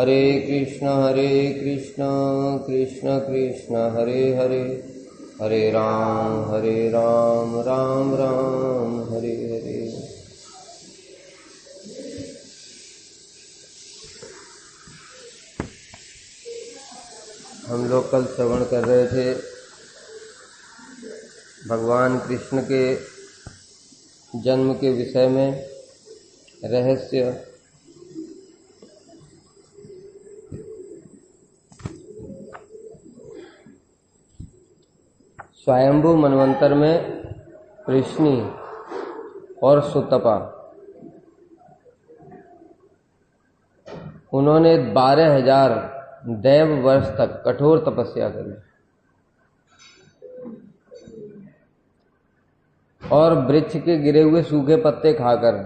हरे कृष्ण कृष्ण कृष्ण हरे हरे, हरे राम राम राम हरे हरे। हम लोग कल श्रवण कर रहे थे भगवान कृष्ण के जन्म के विषय में रहस्य। स्वयंभू मनवंतर में कृष्णी और सुतपा उन्होंने 12,000 दैव वर्ष तक कठोर तपस्या करी और वृक्ष के गिरे हुए सूखे पत्ते खाकर,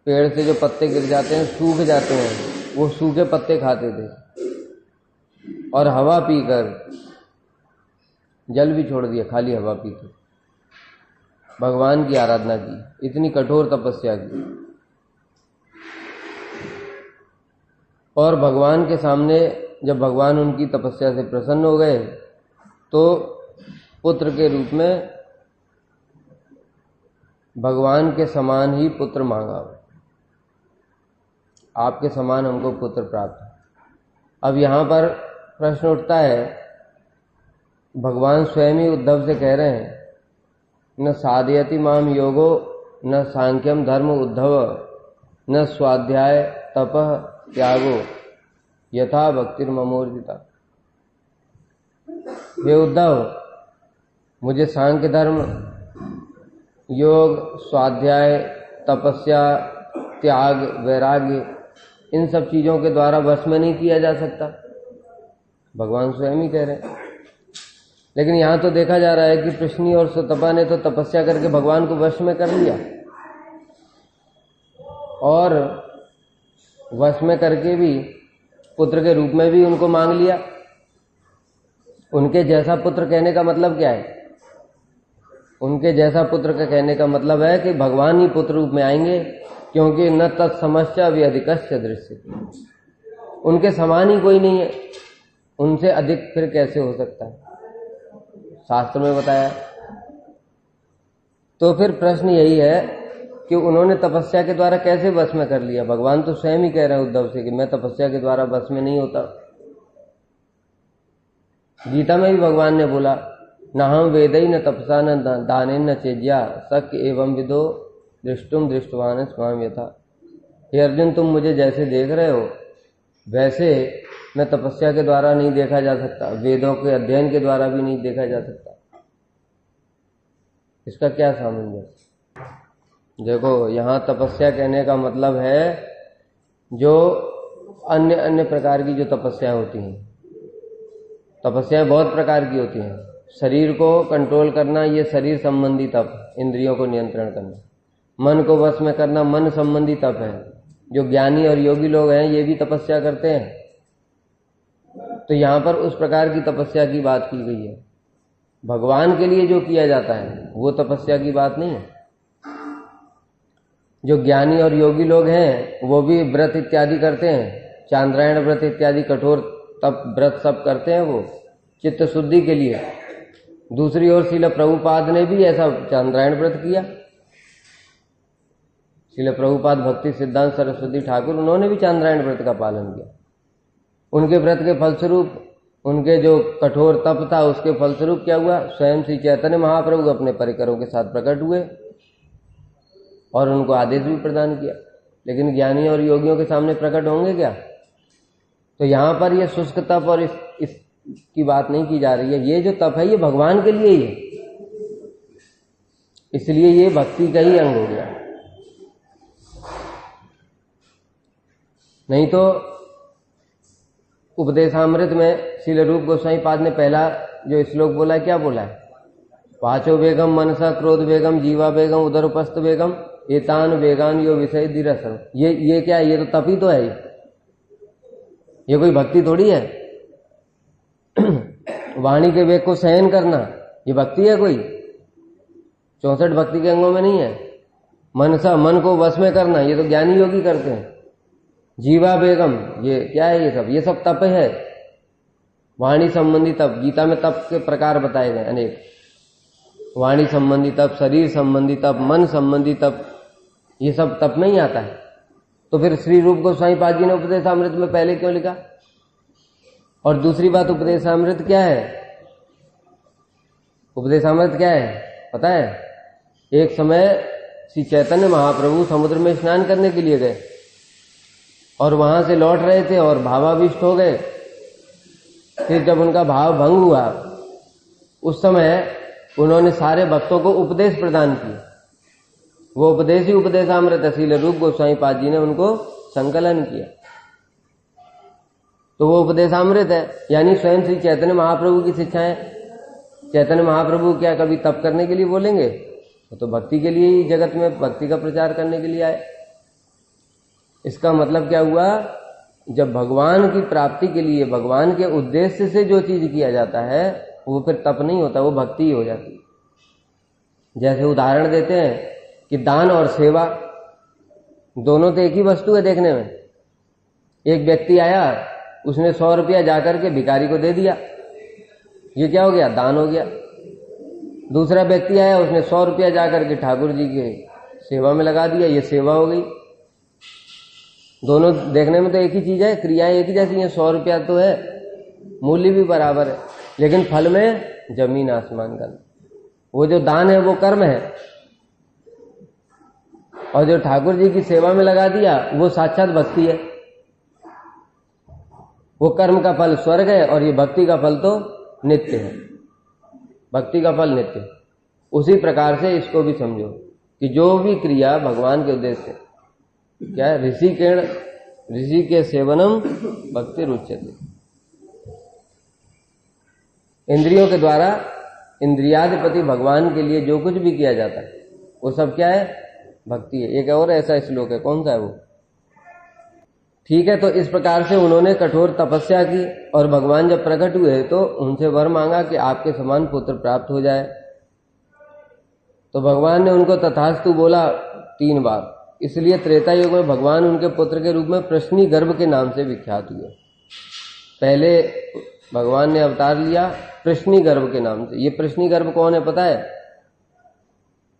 पेड़ से जो पत्ते गिर जाते हैं सूख जाते हैं, वो सूखे पत्ते खाते थे और हवा पीकर, जल भी छोड़ दिया, खाली हवा पीकर भगवान की आराधना की। इतनी कठोर तपस्या की और भगवान के सामने जब भगवान उनकी तपस्या से प्रसन्न हो गए तो पुत्र के रूप में भगवान के समान ही पुत्र मांगा, आपके समान हमको पुत्र प्राप्त है। अब यहां पर प्रश्न उठता है, भगवान स्वयं ही उद्धव से कह रहे हैं, न साधयति माम योगो न सांख्यम धर्म उद्धव न स्वाध्याय तपः त्यागो यथा भक्तिर्ममोर्जिता। हे उद्धव, मुझे सांख्य धर्म, योग, स्वाध्याय, तपस्या, त्याग, वैराग्य, इन सब चीजों के द्वारा वश में नहीं किया जा सकता, भगवान स्वयं ही कह रहे हैं। लेकिन यहां तो देखा जा रहा है कि कृष्णी और सुतपा ने तो तपस्या करके भगवान को वश में कर लिया और वश में करके भी पुत्र के रूप में भी उनको मांग लिया। उनके जैसा पुत्र कहने का मतलब क्या है? उनके जैसा पुत्र का कहने का मतलब है कि भगवान ही पुत्र रूप में आएंगे, क्योंकि न तत्समश्च व्यधिकश्च दृश्य, उनके समान ही कोई नहीं है, उनसे अधिक फिर कैसे हो सकता है, शास्त्र में बताया। तो फिर प्रश्न यही है कि उन्होंने तपस्या के द्वारा कैसे वश में कर लिया? भगवान तो स्वयं ही कह रहे हैं उद्धव से कि मैं तपस्या के द्वारा वश में नहीं होता। गीता में भी भगवान ने बोला, न हम वेदै न तपसा न दानेन न चेज्या शक्य एवं विदो दृष्टुम दृष्टवान स्वाम यथा। हे अर्जुन, तुम मुझे जैसे देख रहे हो वैसे मैं तपस्या के द्वारा नहीं देखा जा सकता, वेदों के अध्ययन के द्वारा भी नहीं देखा जा सकता। इसका क्या सामंजस्य? देखो, यहाँ तपस्या कहने का मतलब है जो अन्य अन्य प्रकार की जो तपस्या होती हैं। तपस्याएं बहुत प्रकार की होती हैं। शरीर को कंट्रोल करना, ये शरीर संबंधी तप, इंद्रियों को नियंत्रण करना। मन को वश में करना, मन संबंधी तप है। जो ज्ञानी और योगी लोग हैं ये भी तपस्या करते हैं। तो यहाँ पर उस प्रकार की तपस्या की बात की गई है। भगवान के लिए जो किया जाता है वो तपस्या की बात नहीं है। जो ज्ञानी और योगी लोग हैं वो भी व्रत इत्यादि करते हैं, चांद्रायण व्रत इत्यादि कठोर तप व्रत सब करते हैं, वो चित्त शुद्धि के लिए। दूसरी ओर श्रील प्रभुपाद ने भी ऐसा चांद्रायण व्रत किया। श्रील प्रभुपाद भक्ति सिद्धांत सरस्वती ठाकुर, उन्होंने भी चांद्रायण व्रत का पालन किया। उनके व्रत के फलस्वरूप, उनके जो कठोर तप था उसके फलस्वरूप क्या हुआ? स्वयं श्री चैतन्य महाप्रभु अपने परिकरों के साथ प्रकट हुए और उनको आदेश भी प्रदान किया। लेकिन ज्ञानी और योगियों के सामने प्रकट होंगे क्या? तो यहाँ पर ये शुष्क तप और इसकी बात नहीं की जा रही है। ये जो तप है ये भगवान के लिए ही है, इसलिए ये भक्ति का ही अंग हो गया। नहीं तो उपदेशामृत में श्रील रूप गोस्वामी पाद ने पहला जो श्लोक बोला है, क्या बोला है? वाचो वेगम मनसा क्रोध वेगम जीवा वेगम उदरपस्त वेगम एतान वेगान यो विषय दिरसन। ये क्या है? ये तो तप ही तो है। ये कोई भक्ति थोड़ी है। वाणी के वेग को सहन करना ये भक्ति है कोई? 64 भक्ति के अंगों में नहीं है। मनसा, मन को वश में करना, ये तो ज्ञानी योगी करते हैं। जीवा बेगम, ये क्या है? ये सब तप है। वाणी संबंधी तप, गीता में तप के प्रकार बताए गए अनेक। वाणी संबंधी तप, शरीर संबंधी तप, मन संबंधी तप, ये सब तप नहीं आता है। तो फिर श्री रूप गोस्वामी पाद जी ने उपदेशामृत में पहले क्यों लिखा? और दूसरी बात, उपदेशामृत क्या है? उपदेशामृत क्या है पता है? एक समय श्री चैतन्य महाप्रभु समुद्र में स्नान करने के लिए गए और वहां से लौट रहे थे और भावाविष्ट हो गए। फिर जब उनका भाव भंग हुआ, उस समय उन्होंने सारे भक्तों को उपदेश प्रदान किए। वो उपदेश ही उपदेशामृत श्रील रूप गोस्वामी पाद जी ने उनको संकलन किया। तो वो उपदेशामृत है, यानी स्वयं श्री चैतन्य महाप्रभु की शिक्षाएं। चैतन्य महाप्रभु क्या कभी तप करने के लिए बोलेंगे? तो भक्ति के लिए ही जगत में भक्ति का प्रचार करने के लिए आए। इसका मतलब क्या हुआ? जब भगवान की प्राप्ति के लिए, भगवान के उद्देश्य से जो चीज किया जाता है वो फिर तप नहीं होता, वो भक्ति ही हो जाती है। जैसे उदाहरण देते हैं कि दान और सेवा दोनों तो एक ही वस्तु है देखने में। एक व्यक्ति आया, उसने 100 रुपया जाकर के भिखारी को दे दिया, ये क्या हो गया? दान हो गया। दूसरा व्यक्ति आया, उसने 100 रुपया जाकर के ठाकुर जी के सेवा में लगा दिया, ये सेवा हो गई। दोनों देखने में तो एक ही चीज है, क्रियाएं एक ही जैसी हैं। 100 रुपया तो है, मूल्य भी बराबर है, लेकिन फल में जमीन आसमान का। वो जो दान है वो कर्म है, और जो ठाकुर जी की सेवा में लगा दिया वो साक्षात भक्ति है। वो कर्म का फल स्वर्ग है और ये भक्ति का फल तो नित्य है। भक्ति का फल नित्य। उसी प्रकार से इसको भी समझो कि जो भी क्रिया भगवान के उद्देश्य से क्या है? ऋषि के सेवनम भक्ति रुच्यते। इंद्रियों के द्वारा इंद्रियाधिपति भगवान के लिए जो कुछ भी किया जाता है वो सब क्या है? भक्ति है। एक और ऐसा श्लोक है, कौन सा है वो? ठीक है, तो इस प्रकार से उन्होंने कठोर तपस्या की और भगवान जब प्रकट हुए तो उनसे वर मांगा कि आपके समान पुत्र प्राप्त हो जाए। तो भगवान ने उनको तथास्तु बोला 3 बार। इसलिए त्रेता युग में भगवान उनके पुत्र के रूप में प्रश्नी गर्भ के नाम से विख्यात हुए। पहले भगवान ने अवतार लिया प्रश्नी गर्भ के नाम से। ये प्रश्नी गर्भ कौन है पता है?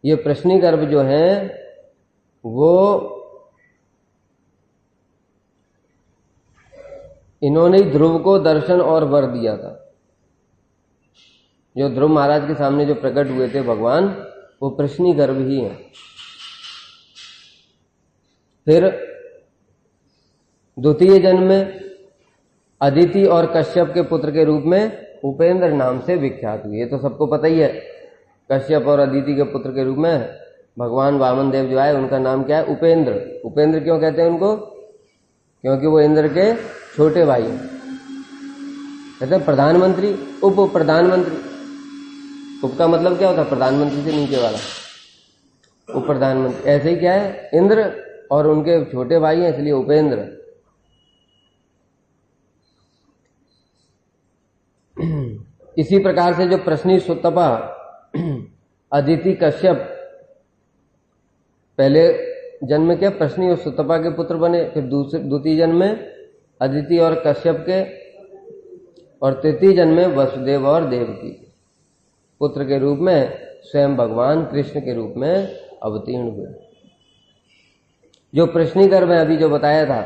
ये प्रश्नी गर्भ जो है वो इन्होंने ध्रुव को दर्शन और वर दिया था। जो ध्रुव महाराज के सामने जो प्रकट हुए थे भगवान, वो प्रश्नी गर्भ ही है। फिर द्वितीय जन्म में अदिति और कश्यप के पुत्र के रूप में उपेंद्र नाम से विख्यात हुए। ये तो सबको पता ही है। कश्यप और अदिति के पुत्र के रूप में भगवान वामन देव जो आए, उनका नाम क्या है? उपेंद्र। उपेंद्र क्यों कहते हैं उनको? क्योंकि वो इंद्र के छोटे भाई हैं। कहते हैं प्रधानमंत्री, उप प्रधानमंत्री। उप का मतलब क्या होता है? प्रधानमंत्री से नीचे वाला, उप प्रधानमंत्री। ऐसे ही क्या है? इंद्र और उनके छोटे भाई हैं, इसलिए उपेंद्र। इसी प्रकार से जो प्रश्नी सुतपा अदिति कश्यप पहले जन्म में क्या प्रश्नी और सुतपा के पुत्र बने, फिर द्वितीय जन्म में अदिति और कश्यप के, और तृतीय जन्म में वसुदेव और देवकी पुत्र के रूप में स्वयं भगवान कृष्ण के रूप में अवतीर्ण हुए। जो प्रश्नी गर्भ है अभी जो बताया था,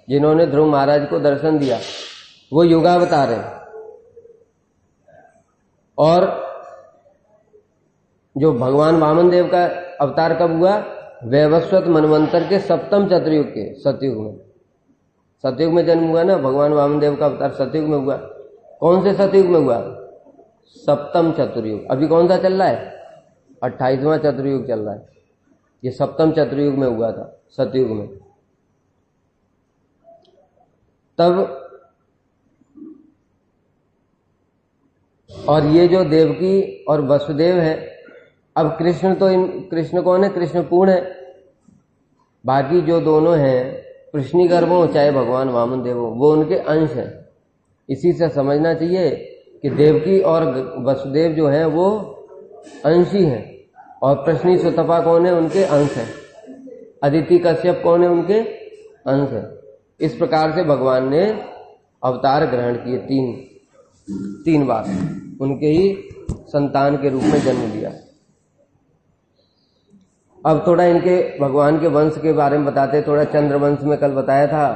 जिन्होंने ध्रुव महाराज को दर्शन दिया, वो युगावतार है। और जो भगवान वामन देव का अवतार कब हुआ? वैवस्वत मनवंतर के 7वें चतुर्युग के सतयुग में। सतयुग में जन्म हुआ ना भगवान वामन देव का अवतार, सतयुग में हुआ। कौन से सतयुग में हुआ? 7वें चतुर्युग। अभी कौन सा चल रहा है? 28वां चतुर्युग चल रहा है। ये 7वें चतुर्युग में हुआ था, सतयुग में। तब और ये जो देवकी और वसुदेव है, अब कृष्ण तो कृष्ण कौन है? कृष्ण पूर्ण है। बाकी जो दोनों हैं कृष्णी गर्भ हो चाहे भगवान वामन देव हो, वो उनके अंश हैं। इसी से समझना चाहिए कि देवकी और वसुदेव जो हैं वो अंश ही हैं, और प्रश्नी सुतपा कौन है? उनके अंश हैं। अदिति कश्यप कौन है? उनके अंश है। इस प्रकार से भगवान ने अवतार ग्रहण किए, तीन बार उनके ही संतान के रूप में जन्म लिया। अब थोड़ा इनके भगवान के वंश के बारे में बताते। थोड़ा चंद्रवंश में कल बताया था,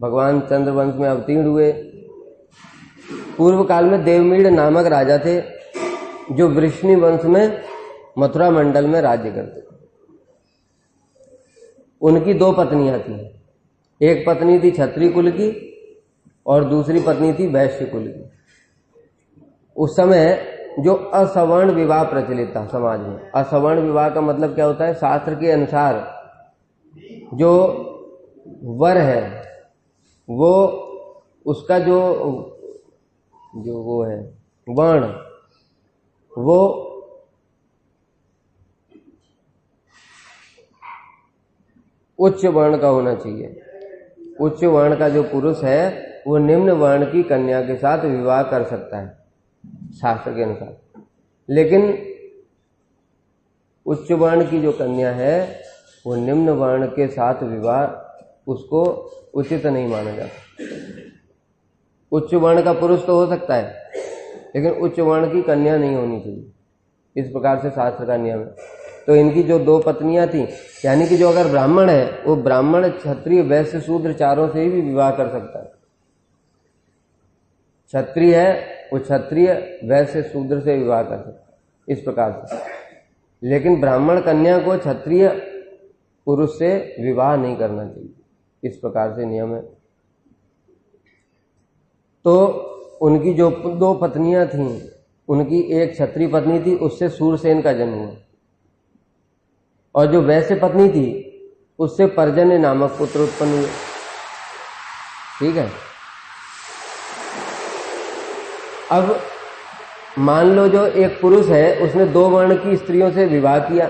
भगवान चंद्रवंश में अवतीर्ण हुए। पूर्व काल में देवमीड़ नामक राजा थे जो वृष्णि वंश में मथुरा मंडल में राज्य करते। उनकी 2 पत्नियां थी। एक पत्नी थी क्षत्रिय कुल की और दूसरी पत्नी थी वैश्य कुल की। उस समय जो असवर्ण विवाह प्रचलित था समाज में। असवर्ण विवाह का मतलब क्या होता है? शास्त्र के अनुसार जो वर है वो उसका जो वो है वर्ण, वो उच्च वर्ण का होना चाहिए। उच्च वर्ण का जो पुरुष है वो निम्न वर्ण की कन्या के साथ विवाह कर सकता है शास्त्र के अनुसार। लेकिन उच्च वर्ण की जो कन्या है वो निम्न वर्ण के साथ विवाह उसको उचित नहीं माना जाता। उच्च वर्ण का पुरुष तो हो सकता है लेकिन उच्च वर्ण की कन्या नहीं होनी चाहिए, इस प्रकार से शास्त्र का नियम है। तो इनकी जो 2 पत्नियां थी, यानी कि जो अगर ब्राह्मण है वो ब्राह्मण क्षत्रिय वैश्य शूद्र चारों से भी विवाह कर सकता है। क्षत्रिय है वो क्षत्रिय वैश्य शूद्र से विवाह कर सकता है, इस प्रकार से। लेकिन ब्राह्मण कन्या को क्षत्रिय पुरुष से विवाह नहीं करना चाहिए, इस प्रकार से नियम है। तो उनकी जो 2 पत्नियां थीं, उनकी एक क्षत्रिय पत्नी थी, उससे सूरसेन का जन्म हुआ। और जो वैश्य पत्नी थी उससे पर्जन्य नामक पुत्र उत्पन्न हुए। ठीक है। अब मान लो जो एक पुरुष है उसने 2 वर्ण की स्त्रियों से विवाह किया,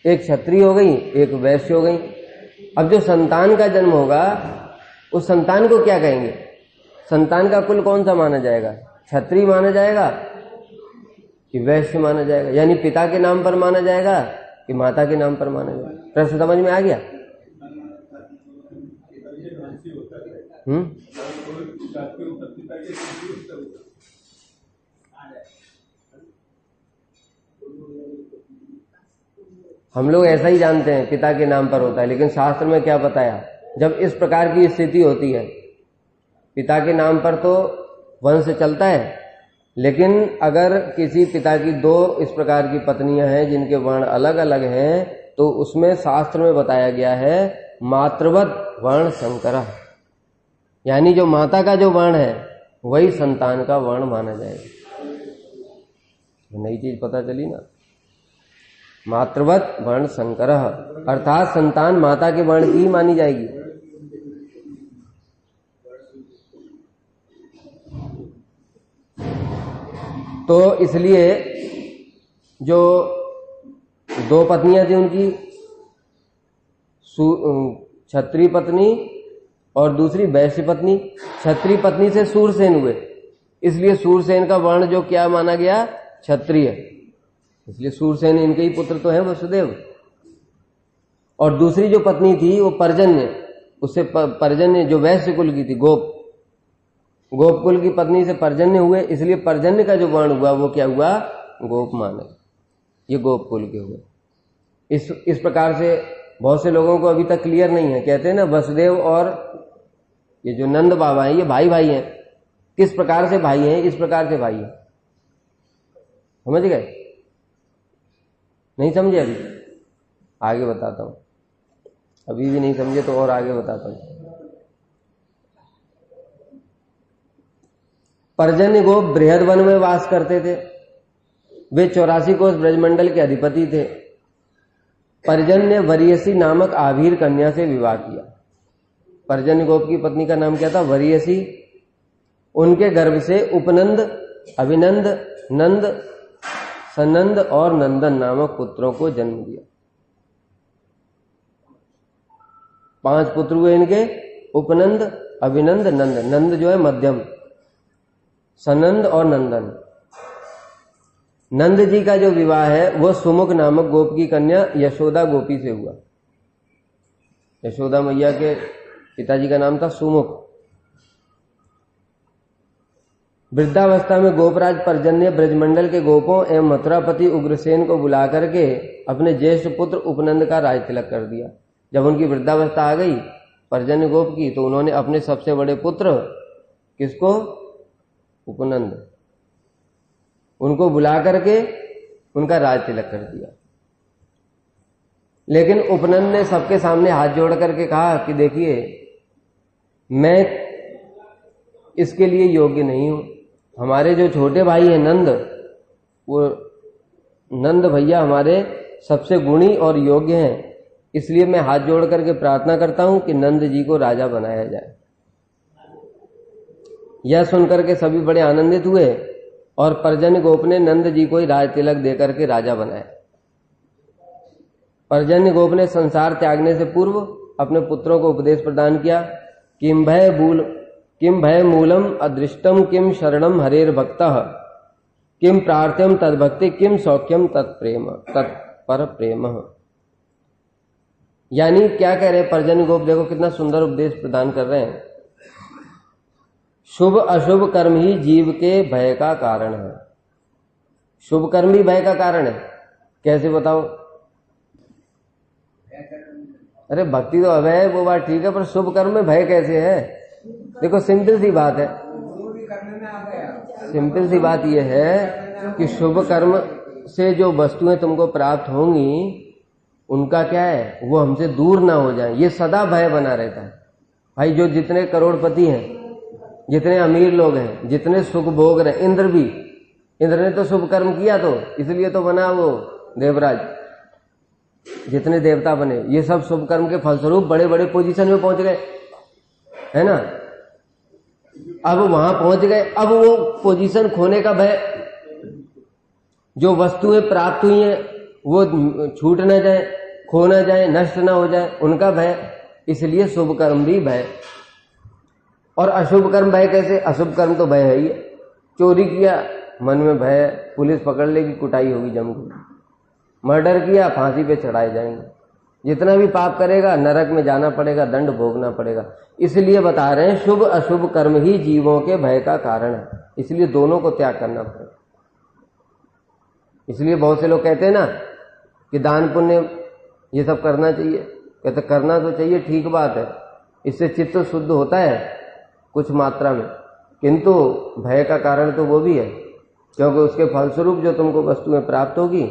एक क्षत्रिय हो गई एक वैश्य हो गई। अब जो संतान का जन्म होगा उस संतान को क्या कहेंगे? संतान का कुल कौन सा माना जाएगा? क्षत्रिय माना जाएगा कि वैश्य माना जाएगा? यानी पिता के नाम पर माना जाएगा कि माता के नाम पर माना जाएगा? प्रश्न समझ में आ गया? हम लोग ऐसा ही जानते हैं पिता के नाम पर होता है, लेकिन शास्त्र में क्या बताया? जब इस प्रकार की स्थिति होती है, पिता के नाम पर तो वंश चलता है, लेकिन अगर किसी पिता की 2 इस प्रकार की पत्नियां हैं जिनके वर्ण अलग अलग हैं, तो उसमें शास्त्र में बताया गया है मातृवत वर्ण संकरः, यानी जो माता का जो वर्ण है वही संतान का वर्ण माना जाएगा। नई चीज पता चली ना? मातृवत वर्ण संकरः अर्थात संतान माता के वर्ण की ही मानी जाएगी। तो इसलिए जो 2 पत्नियां थी उनकी, क्षत्रिय पत्नी और दूसरी वैश्य पत्नी। क्षत्रिय पत्नी से सूरसेन हुए, इसलिए सूरसेन का वर्ण जो क्या माना गया? क्षत्रिय। इसलिए सूरसेन इनके ही पुत्र तो हैं वसुदेव। और दूसरी जो पत्नी थी वो पर्जन्य, उससे पर्जन्य जो वैश्य कुल की थी, गोप कुल की पत्नी से पर्जन्य हुए, इसलिए पर्जन्य का जो वर्ण हुआ वो क्या हुआ? गोप माना। ये गोप कुल के हुए। इस प्रकार से बहुत से लोगों को अभी तक क्लियर नहीं है। कहते हैं ना वसुदेव और ये जो नंद बाबा हैं ये भाई भाई हैं। किस प्रकार से भाई हैं? इस प्रकार से भाई हैं। समझ गए? नहीं समझे? अभी आगे बताता हूं। अभी भी नहीं समझे तो और आगे बताता हूं। पर्जन्य गोप बृहद वन में वास करते थे। वे 84 कोस ब्रजमंडल के अधिपति थे। पर्जन्य ने वरीयसी नामक आभीर कन्या से विवाह किया। पर्जन्य गोप की पत्नी का नाम क्या था? वरीयसी। उनके गर्भ से उपनंद, अभिनंद, नंद, सनंद और नंदन नामक पुत्रों को जन्म दिया। 5 पुत्र हुए इनके, उपनंद, अभिनंद, नंद। नंद जो है मध्यम, सनंद और नंदन। नंद जी का जो विवाह है वो सुमुख नामक गोप की कन्या यशोदा गोपी से हुआ। यशोदा मैया के पिताजी का नाम था सुमुख। वृद्धावस्था में गोपराज पर्जन्य ने ब्रजमंडल के गोपों एवं मथुरापति उग्रसेन को बुला करके अपने ज्येष्ठ पुत्र उपनंद का राज तिलक कर दिया। जब उनकी वृद्धावस्था आ गई पर्जन्य गोप की, तो उन्होंने अपने सबसे बड़े पुत्र किसको, उपनंद, उनको बुला करके उनका राज तिलक कर दिया। लेकिन उपनंद ने सबके सामने हाथ जोड़ करके कहा कि देखिए मैं इसके लिए योग्य नहीं हूं। हमारे जो छोटे भाई हैं नंद, वो नंद भैया हमारे सबसे गुणी और योग्य हैं, इसलिए मैं हाथ जोड़ करके प्रार्थना करता हूं कि नंद जी को राजा बनाया जाए। यह सुनकर के सभी बड़े आनंदित हुए और पर्जन्य गोप ने नंद जी को ही राज तिलक देकर के राजा बनाया। पर्जन्य गोप ने संसार त्यागने से पूर्व अपने पुत्रों को उपदेश प्रदान किया। किम भय मूलम अदृष्टम किम शरणम हरेर भक्तः किम प्रार्थ्यम तद्भक्ति किम सौख्यम तत्पर प्रेम। यानी क्या कह रहे हैं पर्जन्य गोप, देखो कितना सुंदर उपदेश प्रदान कर रहे हैं। शुभ अशुभ कर्म ही जीव के भय का कारण है। शुभ कर्म भी भय का कारण है, कैसे बताओ? अरे भक्ति तो अभय है, वो बात ठीक है, पर शुभ कर्म में भय कैसे है? देखो सिंपल सी बात है, सिंपल सी बात यह है कि शुभ कर्म से जो वस्तुएं तुमको प्राप्त होंगी उनका क्या है, वो हमसे दूर ना हो जाए, ये सदा भय बना रहता है। भाई जो जितने करोड़पति हैं, जितने अमीर लोग हैं, जितने सुख भोग रहे, इंद्र ने तो शुभ कर्म किया, तो इसलिए तो बना वो देवराज। जितने देवता बने ये सब शुभ कर्म के फलस्वरूप बड़े बड़े पोजीशन में पहुंच गए, है ना। अब वहां पहुंच गए, अब वो पोजीशन खोने का भय, जो वस्तुएं प्राप्त हुई हैं वो छूट न जाए, खो न जाए, नष्ट न हो जाए, उनका भय। इसलिए शुभ कर्म भी भय। और अशुभ कर्म भय कैसे? अशुभ कर्म तो भय है ही। चोरी किया मन में भय, पुलिस पकड़ लेगी, कुटाई होगी जमकर। मर्डर किया फांसी पे चढ़ाए जाएंगे। जितना भी पाप करेगा नरक में जाना पड़ेगा, दंड भोगना पड़ेगा। इसलिए बता रहे हैं शुभ अशुभ कर्म ही जीवों के भय का कारण है, इसलिए दोनों को त्याग करना पड़ेगा। इसलिए बहुत से लोग कहते हैं ना कि दान पुण्य ये सब करना चाहिए, कहते करना तो चाहिए, ठीक बात है, इससे चित्त शुद्ध होता है कुछ मात्रा में, किंतु भय का कारण तो वो भी है, क्योंकि उसके फलस्वरूप जो तुमको वस्तुएं प्राप्त होगी,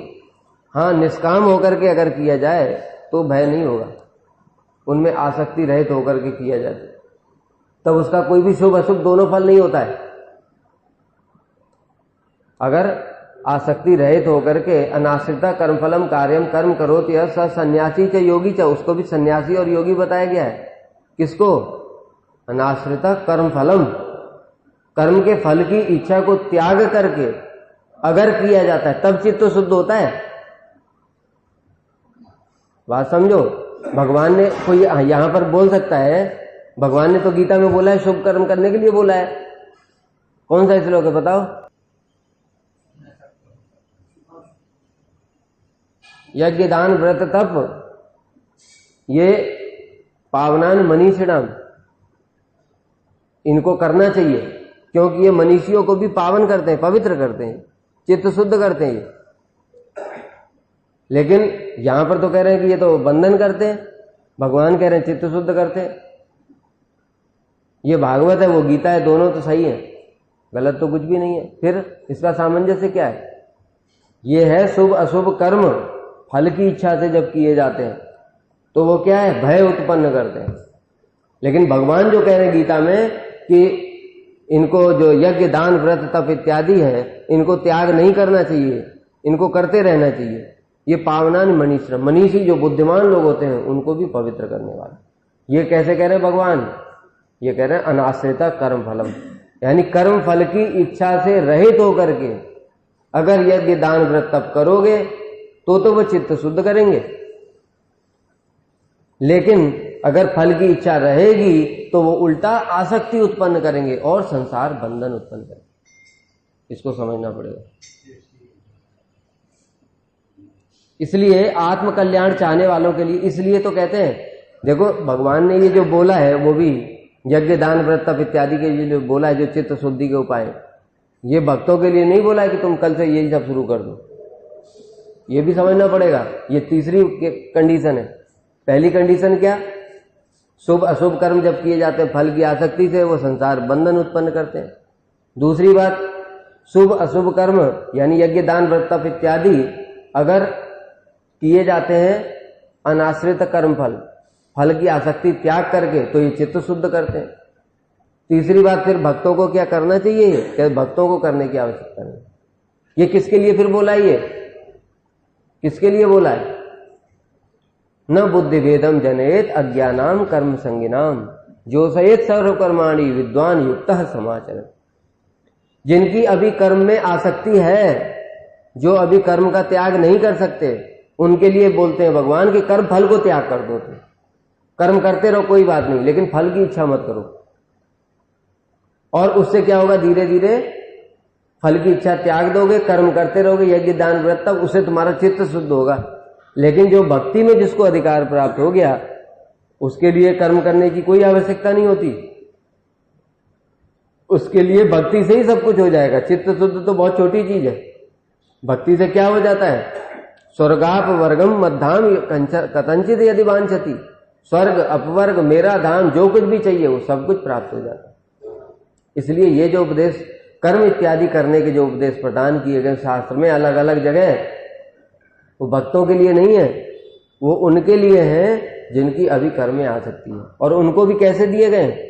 हाँ निष्काम होकर के अगर किया जाए तो भय नहीं होगा, उनमें आसक्ति रहित होकर के किया जाए तब उसका कोई भी शुभ अशुभ दोनों फल नहीं होता है। अगर आसक्ति रहित होकर के अनाश्रिता कर्मफलम कार्यम कर्म करोति स सन्यासी च योगी च, उसको भी सन्यासी और योगी बताया गया है। किसको? अनाश्रिता कर्मफलम, कर्म के फल की इच्छा को त्याग करके अगर किया जाता है तब चित्त शुद्ध होता है। बात समझो, भगवान ने कोई यहां पर बोल सकता है, भगवान ने तो गीता में बोला है शुभ कर्म करने के लिए बोला है। कौन सा श्लोक है बताओ? यज्ञ दान व्रत तप ये पावनान मनीषिणाम, इनको करना चाहिए, क्योंकि ये मनीषियों को भी पावन करते हैं, पवित्र करते हैं, चित्त शुद्ध करते हैं ये। लेकिन यहां पर तो कह रहे हैं कि ये तो बंधन करते हैं, भगवान कह रहे हैं चित्त शुद्ध करते हैं। ये भागवत है वो गीता है, दोनों तो सही है, गलत तो कुछ भी नहीं है। फिर इसका सामंजस्य क्या है? ये है शुभ अशुभ कर्म फल की इच्छा से जब किए जाते हैं तो वो क्या है? भय उत्पन्न करते हैं। लेकिन भगवान जो कह रहे हैं गीता में कि इनको जो यज्ञ दान व्रत तप इत्यादि है इनको त्याग नहीं करना चाहिए, इनको करते रहना चाहिए। ये पावनान मनीषिणाम, मनीषी जो बुद्धिमान लोग होते हैं उनको भी पवित्र करने वाले। ये कैसे कह रहे हैं भगवान? ये कह रहे हैं अनाश्रिता कर्म फलम, यानी कर्म फल की इच्छा से रहित होकर के अगर यज्ञ दान व्रत तप करोगे तो वो चित्त शुद्ध करेंगे। लेकिन अगर फल की इच्छा रहेगी तो वो उल्टा आसक्ति उत्पन्न करेंगे और संसार बंधन उत्पन्न करेंगे। इसको समझना पड़ेगा। इसलिए आत्म कल्याण चाहने वालों के लिए, इसलिए तो कहते हैं देखो भगवान ने ये जो बोला है वो भी यज्ञ दान व्रत तप इत्यादि के ये जो बोला है, जो चित्त शुद्धि के उपाय, ये भक्तों के लिए नहीं बोला है कि तुम कल से यही सब शुरू कर दो। ये भी समझना पड़ेगा। ये तीसरी कंडीशन है। पहली कंडीशन क्या? शुभ अशुभ कर्म जब किए जाते हैं फल की आसक्ति से वो संसार बंधन उत्पन्न करते हैं। दूसरी बात, शुभ अशुभ कर्म यानी यज्ञ दान व्रत तप इत्यादि अगर किए जाते हैं अनाश्रित कर्म फल की आसक्ति त्याग करके, तो ये चित्त शुद्ध करते हैं। तीसरी बात, फिर भक्तों को क्या करना चाहिए? क्या भक्तों को करने की आवश्यकता नहीं। ये किसके लिए फिर बोला? ये किसके लिए बोला है? न बुद्धि भेदम जनेत अज्ञानाम कर्म संगिनाम जो सयेत सर्वकर्माणि विद्वान युक्तः समाचर। जिनकी अभी कर्म में आसक्ति है, जो अभी कर्म का त्याग नहीं कर सकते, उनके लिए बोलते हैं भगवान कि कर्म फल को त्याग कर दो। तुम कर्म करते रहो कोई बात नहीं, लेकिन फल की इच्छा मत करो। और उससे क्या होगा? धीरे धीरे फल की इच्छा त्याग दोगे, कर्म करते रहोगे, यज्ञ दान व्रत, तब उससे तुम्हारा चित्त शुद्ध होगा। लेकिन जो भक्ति में जिसको अधिकार प्राप्त हो गया, उसके लिए कर्म करने की कोई आवश्यकता नहीं होती। उसके लिए भक्ति से ही सब कुछ हो जाएगा। चित्त शुद्ध तो बहुत छोटी चीज है। भक्ति से क्या हो जाता है? स्वर्गाप वर्गम मध्याम कथंचित यदि वांछति, स्वर्ग अपवर्ग मेरा धाम, जो कुछ भी चाहिए वो सब कुछ प्राप्त हो जाता है। इसलिए ये जो उपदेश कर्म इत्यादि करने के जो उपदेश प्रदान किए गए शास्त्र में अलग अलग जगह, वो भक्तों के लिए नहीं है, वो उनके लिए है जिनकी अभी कर्म में आ सकती है। और उनको भी कैसे दिए गए?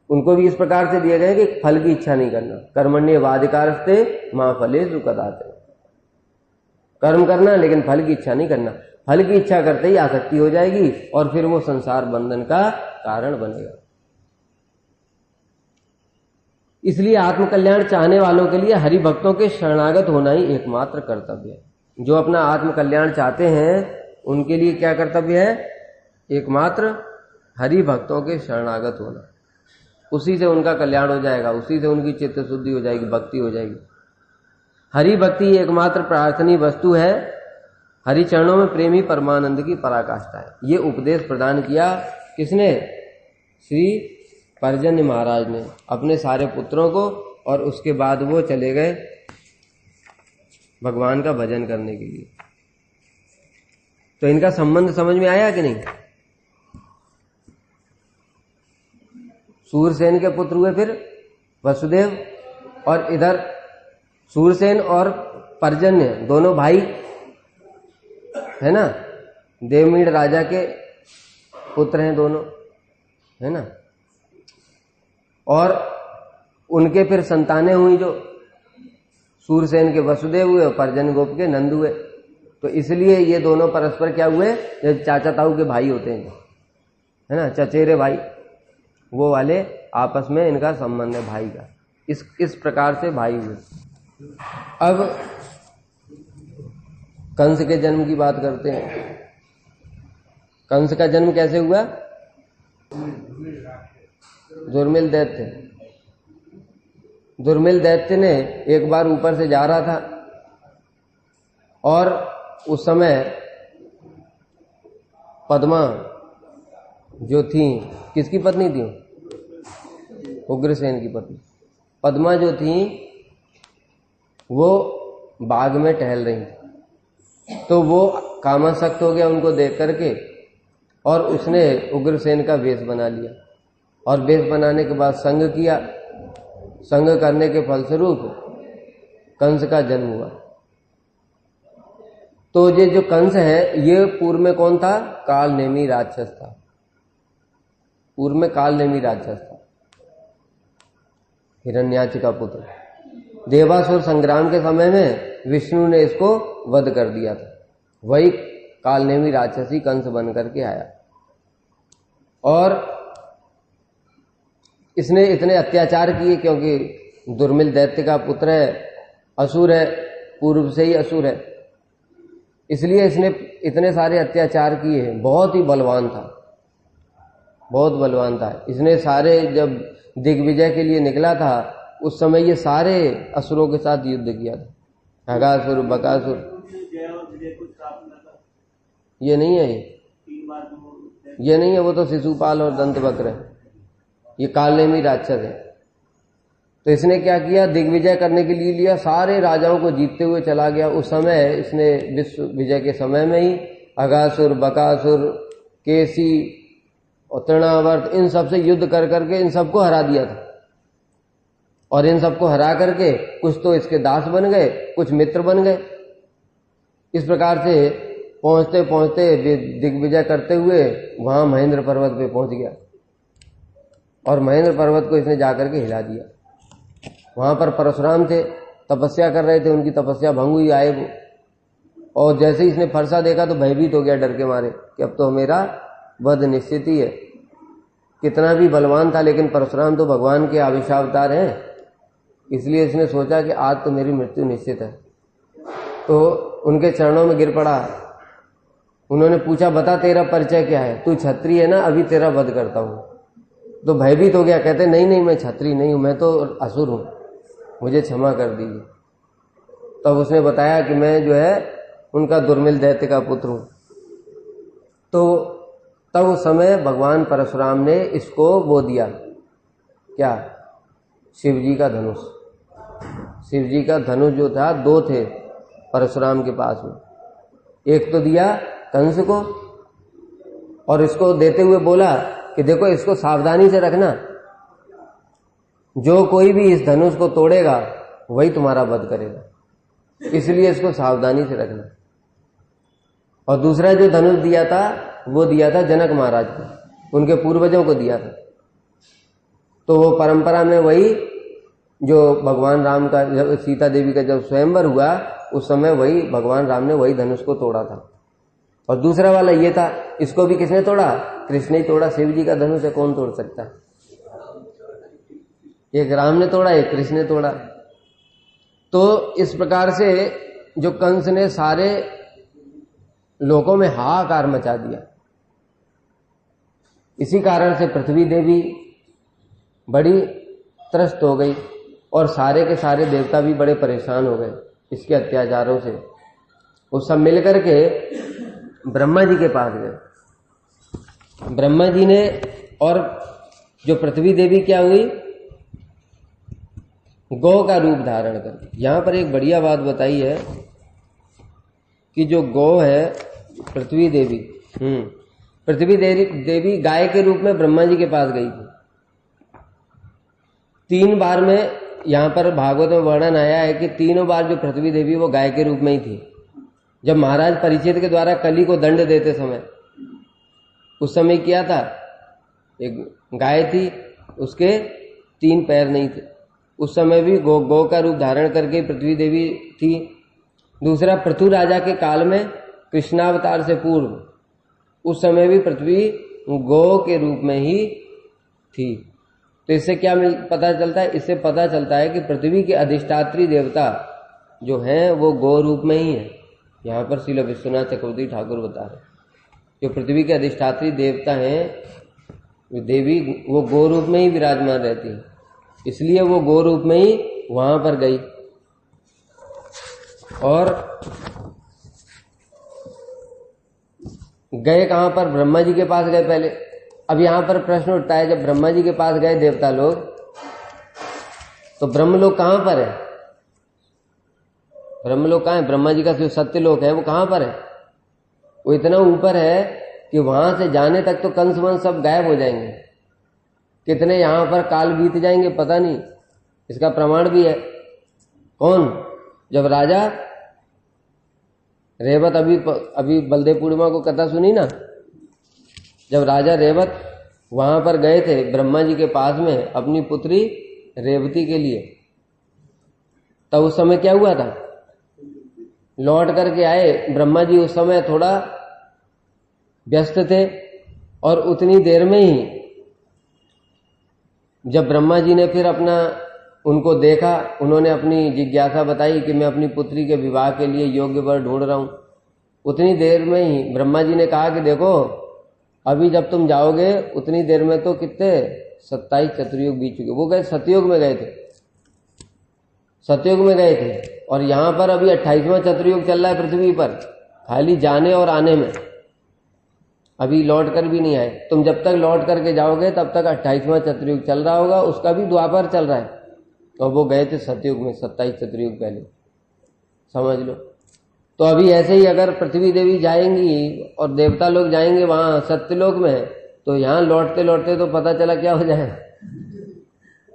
उनको भी इस प्रकार से दिए गए कि फल की इच्छा नहीं करना। कर्मण्येवाधिकारस्ते मा फलेषु कदाचन। कर्म करना लेकिन फल की इच्छा नहीं करना। फल की इच्छा करते ही आसक्ति हो जाएगी और फिर वो संसार बंधन का कारण बनेगा। इसलिए आत्मकल्याण चाहने वालों के लिए हरि भक्तों के शरणागत होना ही एकमात्र कर्तव्य है। जो अपना आत्मकल्याण चाहते हैं उनके लिए क्या कर्तव्य है? एकमात्र हरि भक्तों के शरणागत होना। उसी से उनका कल्याण हो जाएगा, उसी से उनकी चित्त शुद्धि हो जाएगी, भक्ति हो जाएगी। हरि भक्ति एकमात्र प्रार्थनीय वस्तु है। हरि चरणों में प्रेमी परमानंद की पराकाष्ठा है। ये उपदेश प्रदान किया किसने? श्री पर्जन्य महाराज ने अपने सारे पुत्रों को। और उसके बाद वो चले गए भगवान का भजन करने के लिए। तो इनका संबंध समझ में आया कि नहीं? सूरसेन के पुत्र हुए फिर वसुदेव, और इधर सूरसेन और पर्जन्य दोनों भाई है ना, देवमीड़ राजा के पुत्र हैं दोनों, है ना। और उनके फिर संतानें हुई, जो सूरसेन के वसुदेव हुए और पर्जन्य गोप के नंद हुए। तो इसलिए ये दोनों परस्पर क्या हुए? जब चाचा ताऊ के भाई होते हैं, है ना, चचेरे भाई, वो वाले आपस में इनका संबंध है भाई का। इस प्रकार से भाई हुए। अब कंस के जन्म की बात करते हैं। कंस का जन्म कैसे हुआ? दुर्मिल दैत्य। दुर्मिल दैत्य ने एक बार ऊपर से जा रहा था और उस समय पद्मा जो थी, किसकी पत्नी थी? उग्रसेन की पत्नी। पद्मा जो थी वो बाग में टहल रही थी, तो वो कामासक्त हो गया उनको देख करके, और उसने उग्रसेन का वेश बना लिया। और वेश बनाने के बाद संग किया। संग करने के फलस्वरूप कंस का जन्म हुआ। तो ये जो कंस है, ये पूर्व में कौन था? कालनेमी राक्षस था। पूर्व में कालनेमी राक्षस था, हिरण्याक्ष का पुत्र। देवासुर संग्राम के समय में विष्णु ने इसको वध कर दिया था। वही कालनेमी राक्षसी कंस बन करके आया। और इसने इतने अत्याचार किए, क्योंकि दुर्मिल दैत्य का पुत्र है, असुर है, पूर्व से ही असुर है, इसलिए इसने इतने सारे अत्याचार किए। बहुत ही बलवान था, बहुत बलवान था। इसने सारे, जब दिग्विजय के लिए निकला था उस समय ये सारे असुरों के साथ युद्ध किया था। खगासुर, बकासुर, ये नहीं है, ये नहीं है वो तो शिशुपाल और दंतवक्र है, ये कालनेमी राक्षस है। तो इसने क्या किया, दिग्विजय करने के लिए लिया, सारे राजाओं को जीतते हुए चला गया। उस समय इसने विश्व विजय के समय में ही अगासुर, बकासुर, केसी और तृणावर्त इन सबसे युद्ध कर करके इन सबको हरा दिया था। और इन सबको हरा करके कुछ तो इसके दास बन गए, कुछ मित्र बन गए। इस प्रकार से पहुंचते पहुंचते दिग्विजय करते हुए वहां महेंद्र पर्वत पे पहुंच गया और महेंद्र पर्वत को इसने जाकर के हिला दिया। वहां पर परशुराम थे, तपस्या कर रहे थे, उनकी तपस्या भंग हुई, आए वो। और जैसे ही इसने फरसा देखा तो भयभीत हो गया डर के मारे कि अब तो मेरा वध निश्चित ही है। कितना भी बलवान था लेकिन परशुराम तो भगवान के आविर्भावतार हैं, इसलिए इसने सोचा कि आज तो मेरी मृत्यु निश्चित है। तो उनके चरणों में गिर पड़ा। उन्होंने पूछा, बता तेरा परिचय क्या है, तू क्षत्रिय है ना, अभी तेरा वध करता हूं। तो भयभीत हो गया, कहते नहीं नहीं मैं क्षत्रिय नहीं हूं, मैं तो असुर हूं, मुझे क्षमा कर दीजिए। तब उसने बताया कि मैं जो है उनका दुर्मिल दैत्य का पुत्र हूं। तो तब उस समय भगवान परशुराम ने इसको वो दिया, क्या, शिवजी का धनुष। शिवजी का धनुष जो था, दो थे परशुराम के पास में, एक तो दिया कंस को और इसको देते हुए बोला कि देखो इसको सावधानी से रखना, जो कोई भी इस धनुष को तोड़ेगा वही तुम्हारा वध करेगा, इसलिए इसको सावधानी से रखना। और दूसरा जो धनुष दिया था वो दिया था जनक महाराज को, उनके पूर्वजों को दिया था। तो वो परंपरा में वही जो भगवान राम का, जब सीता देवी का जब स्वयंवर हुआ उस समय वही भगवान राम ने वही धनुष को तोड़ा था। और दूसरा वाला ये था, इसको भी किसने तोड़ा, कृष्ण ही तोड़ा। शिव जी का धनुष है, कौन तोड़ सकता है। एक राम ने तोड़ा, एक कृष्ण ने तोड़ा। तो इस प्रकार से जो कंस ने सारे लोगों में हाहाकार मचा दिया, इसी कारण से पृथ्वी देवी बड़ी त्रस्त हो गई और सारे के सारे देवता भी बड़े परेशान हो गए इसके अत्याचारों से। वो सब मिलकर के ब्रह्मा जी के पास गए। ब्रह्मा जी ने, और जो पृथ्वी देवी क्या हुई, गौ का रूप धारण कर। यहां पर एक बढ़िया बात बताई है कि जो गौ है पृथ्वी देवी, पृथ्वी देवी गाय के रूप में ब्रह्मा जी के पास गई थी। 3 बार में यहां पर भागवत में वर्णन आया है कि तीनों बार जो पृथ्वी देवी वो गाय के रूप में ही थी। जब महाराज परीक्षित के द्वारा कली को दंड देते समय, उस समय क्या था, एक गाय थी, उसके 3 पैर नहीं थे। उस समय भी गौ का रूप धारण करके पृथ्वी देवी थी। दूसरा, पृथु राजा के काल में कृष्णावतार से पूर्व उस समय भी पृथ्वी गौ के रूप में ही थी। तो इससे क्या पता चलता है, इससे पता चलता है कि पृथ्वी के अधिष्ठात्री देवता जो हैं वो गौ रूप में ही है। यहाँ पर श्रील विश्वनाथ चक्रवर्ती ठाकुर बता रहे, जो पृथ्वी के अधिष्ठात्री देवता हैं देवी, वो गौ रूप में ही विराजमान रहती है, इसलिए वो गौ रूप में ही वहां पर गई। और गए कहां पर, ब्रह्मा जी के पास गए पहले। अब यहां पर प्रश्न उठता है, जब ब्रह्मा जी के पास गए देवता लोग, तो ब्रह्मलोक कहां पर है, ब्रह्मलोक कहां है, ब्रह्मा जी का जो सत्यलोक है वो कहां पर है। वो इतना ऊपर है कि वहां से जाने तक तो कंस वंश सब गायब हो जाएंगे, कितने यहां पर काल बीत जाएंगे पता नहीं। इसका प्रमाण भी है, कौन, जब राजा रेवत, अभी बलदेव पूर्णिमा को कथा सुनी ना, जब राजा रेवत वहां पर गए थे ब्रह्मा जी के पास में अपनी पुत्री रेवती के लिए, तब उस समय क्या हुआ था, लौट करके आए। ब्रह्मा जी उस समय थोड़ा व्यस्त थे और उतनी देर में ही जब ब्रह्मा जी ने फिर अपना उनको देखा, उन्होंने अपनी जिज्ञासा बताई कि मैं अपनी पुत्री के विवाह के लिए योग्य वर ढूंढ रहा हूं। उतनी देर में ही ब्रह्मा जी ने कहा कि देखो अभी जब तुम जाओगे उतनी देर में तो कितने 27 चतुर्युग बीत चुके। वो गए सतयुग में गए थे, सतयुग में गए थे, और यहां पर अभी 28वां चतुर्युग चल रहा है पृथ्वी पर, खाली जाने और आने में। अभी लौट कर भी नहीं आए। तुम जब तक लौट करके जाओगे तब तक 28वां चतुर्युग चल रहा होगा, उसका भी द्वापर चल रहा है। और वो गए थे सतयुग में 27 चतुर्युग पहले, समझ लो। तो अभी ऐसे ही अगर पृथ्वी देवी जाएंगी और देवता लोग जाएंगे वहां सत्यलोक में, तो यहां लौटते लौटते तो पता चला क्या हो जाएगा,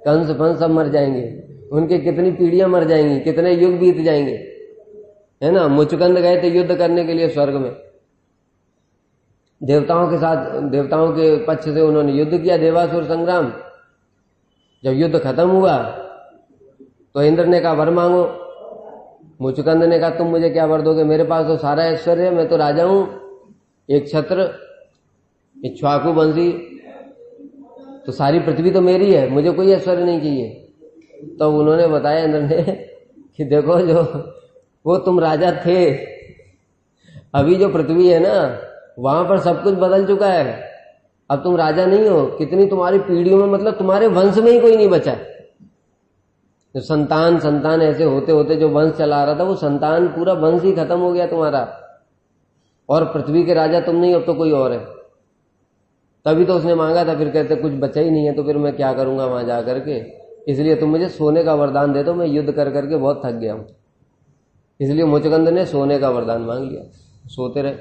कंस फंस सब मर जाएंगे, उनके कितनी पीढ़ियां मर जाएंगी, कितने युग बीत जाएंगे, है ना। मुचुकंद गए थे युद्ध करने के लिए स्वर्ग में, देवताओं के साथ, देवताओं के पक्ष से उन्होंने युद्ध किया, देवासुर संग्राम। जब युद्ध खत्म हुआ तो इंद्र ने कहा वर मांगो। मुचुकंद ने कहा तुम मुझे क्या वर दोगे, मेरे पास तो सारा ऐश्वर्य है, मैं तो राजा हूं, एक छत्र, इक्ष्वाकु वंशी, तो सारी पृथ्वी तो मेरी है, मुझे कोई ऐश्वर्य नहीं चाहिए। तो उन्होंने बताया इंद्र ने कि देखो जो वो तुम राजा थे, अभी जो पृथ्वी है ना वहां पर सब कुछ बदल चुका है, अब तुम राजा नहीं हो, कितनी तुम्हारी पीढ़ियों में, मतलब तुम्हारे वंश में ही कोई नहीं बचा है। जो संतान ऐसे होते होते जो वंश चला रहा था, वो संतान पूरा वंश ही खत्म हो गया तुम्हारा, और पृथ्वी के राजा तुम नहीं, अब तो कोई और है। तभी तो उसने मांगा था, फिर कहते कुछ बचा ही नहीं है तो फिर मैं क्या करूंगा वहां जाकर के, इसलिए तुम मुझे सोने का वरदान दे दो, मैं युद्ध कर करके बहुत थक गया हूं। इसलिए मुचुकंद ने सोने का वरदान मांग लिया, सोते रहे।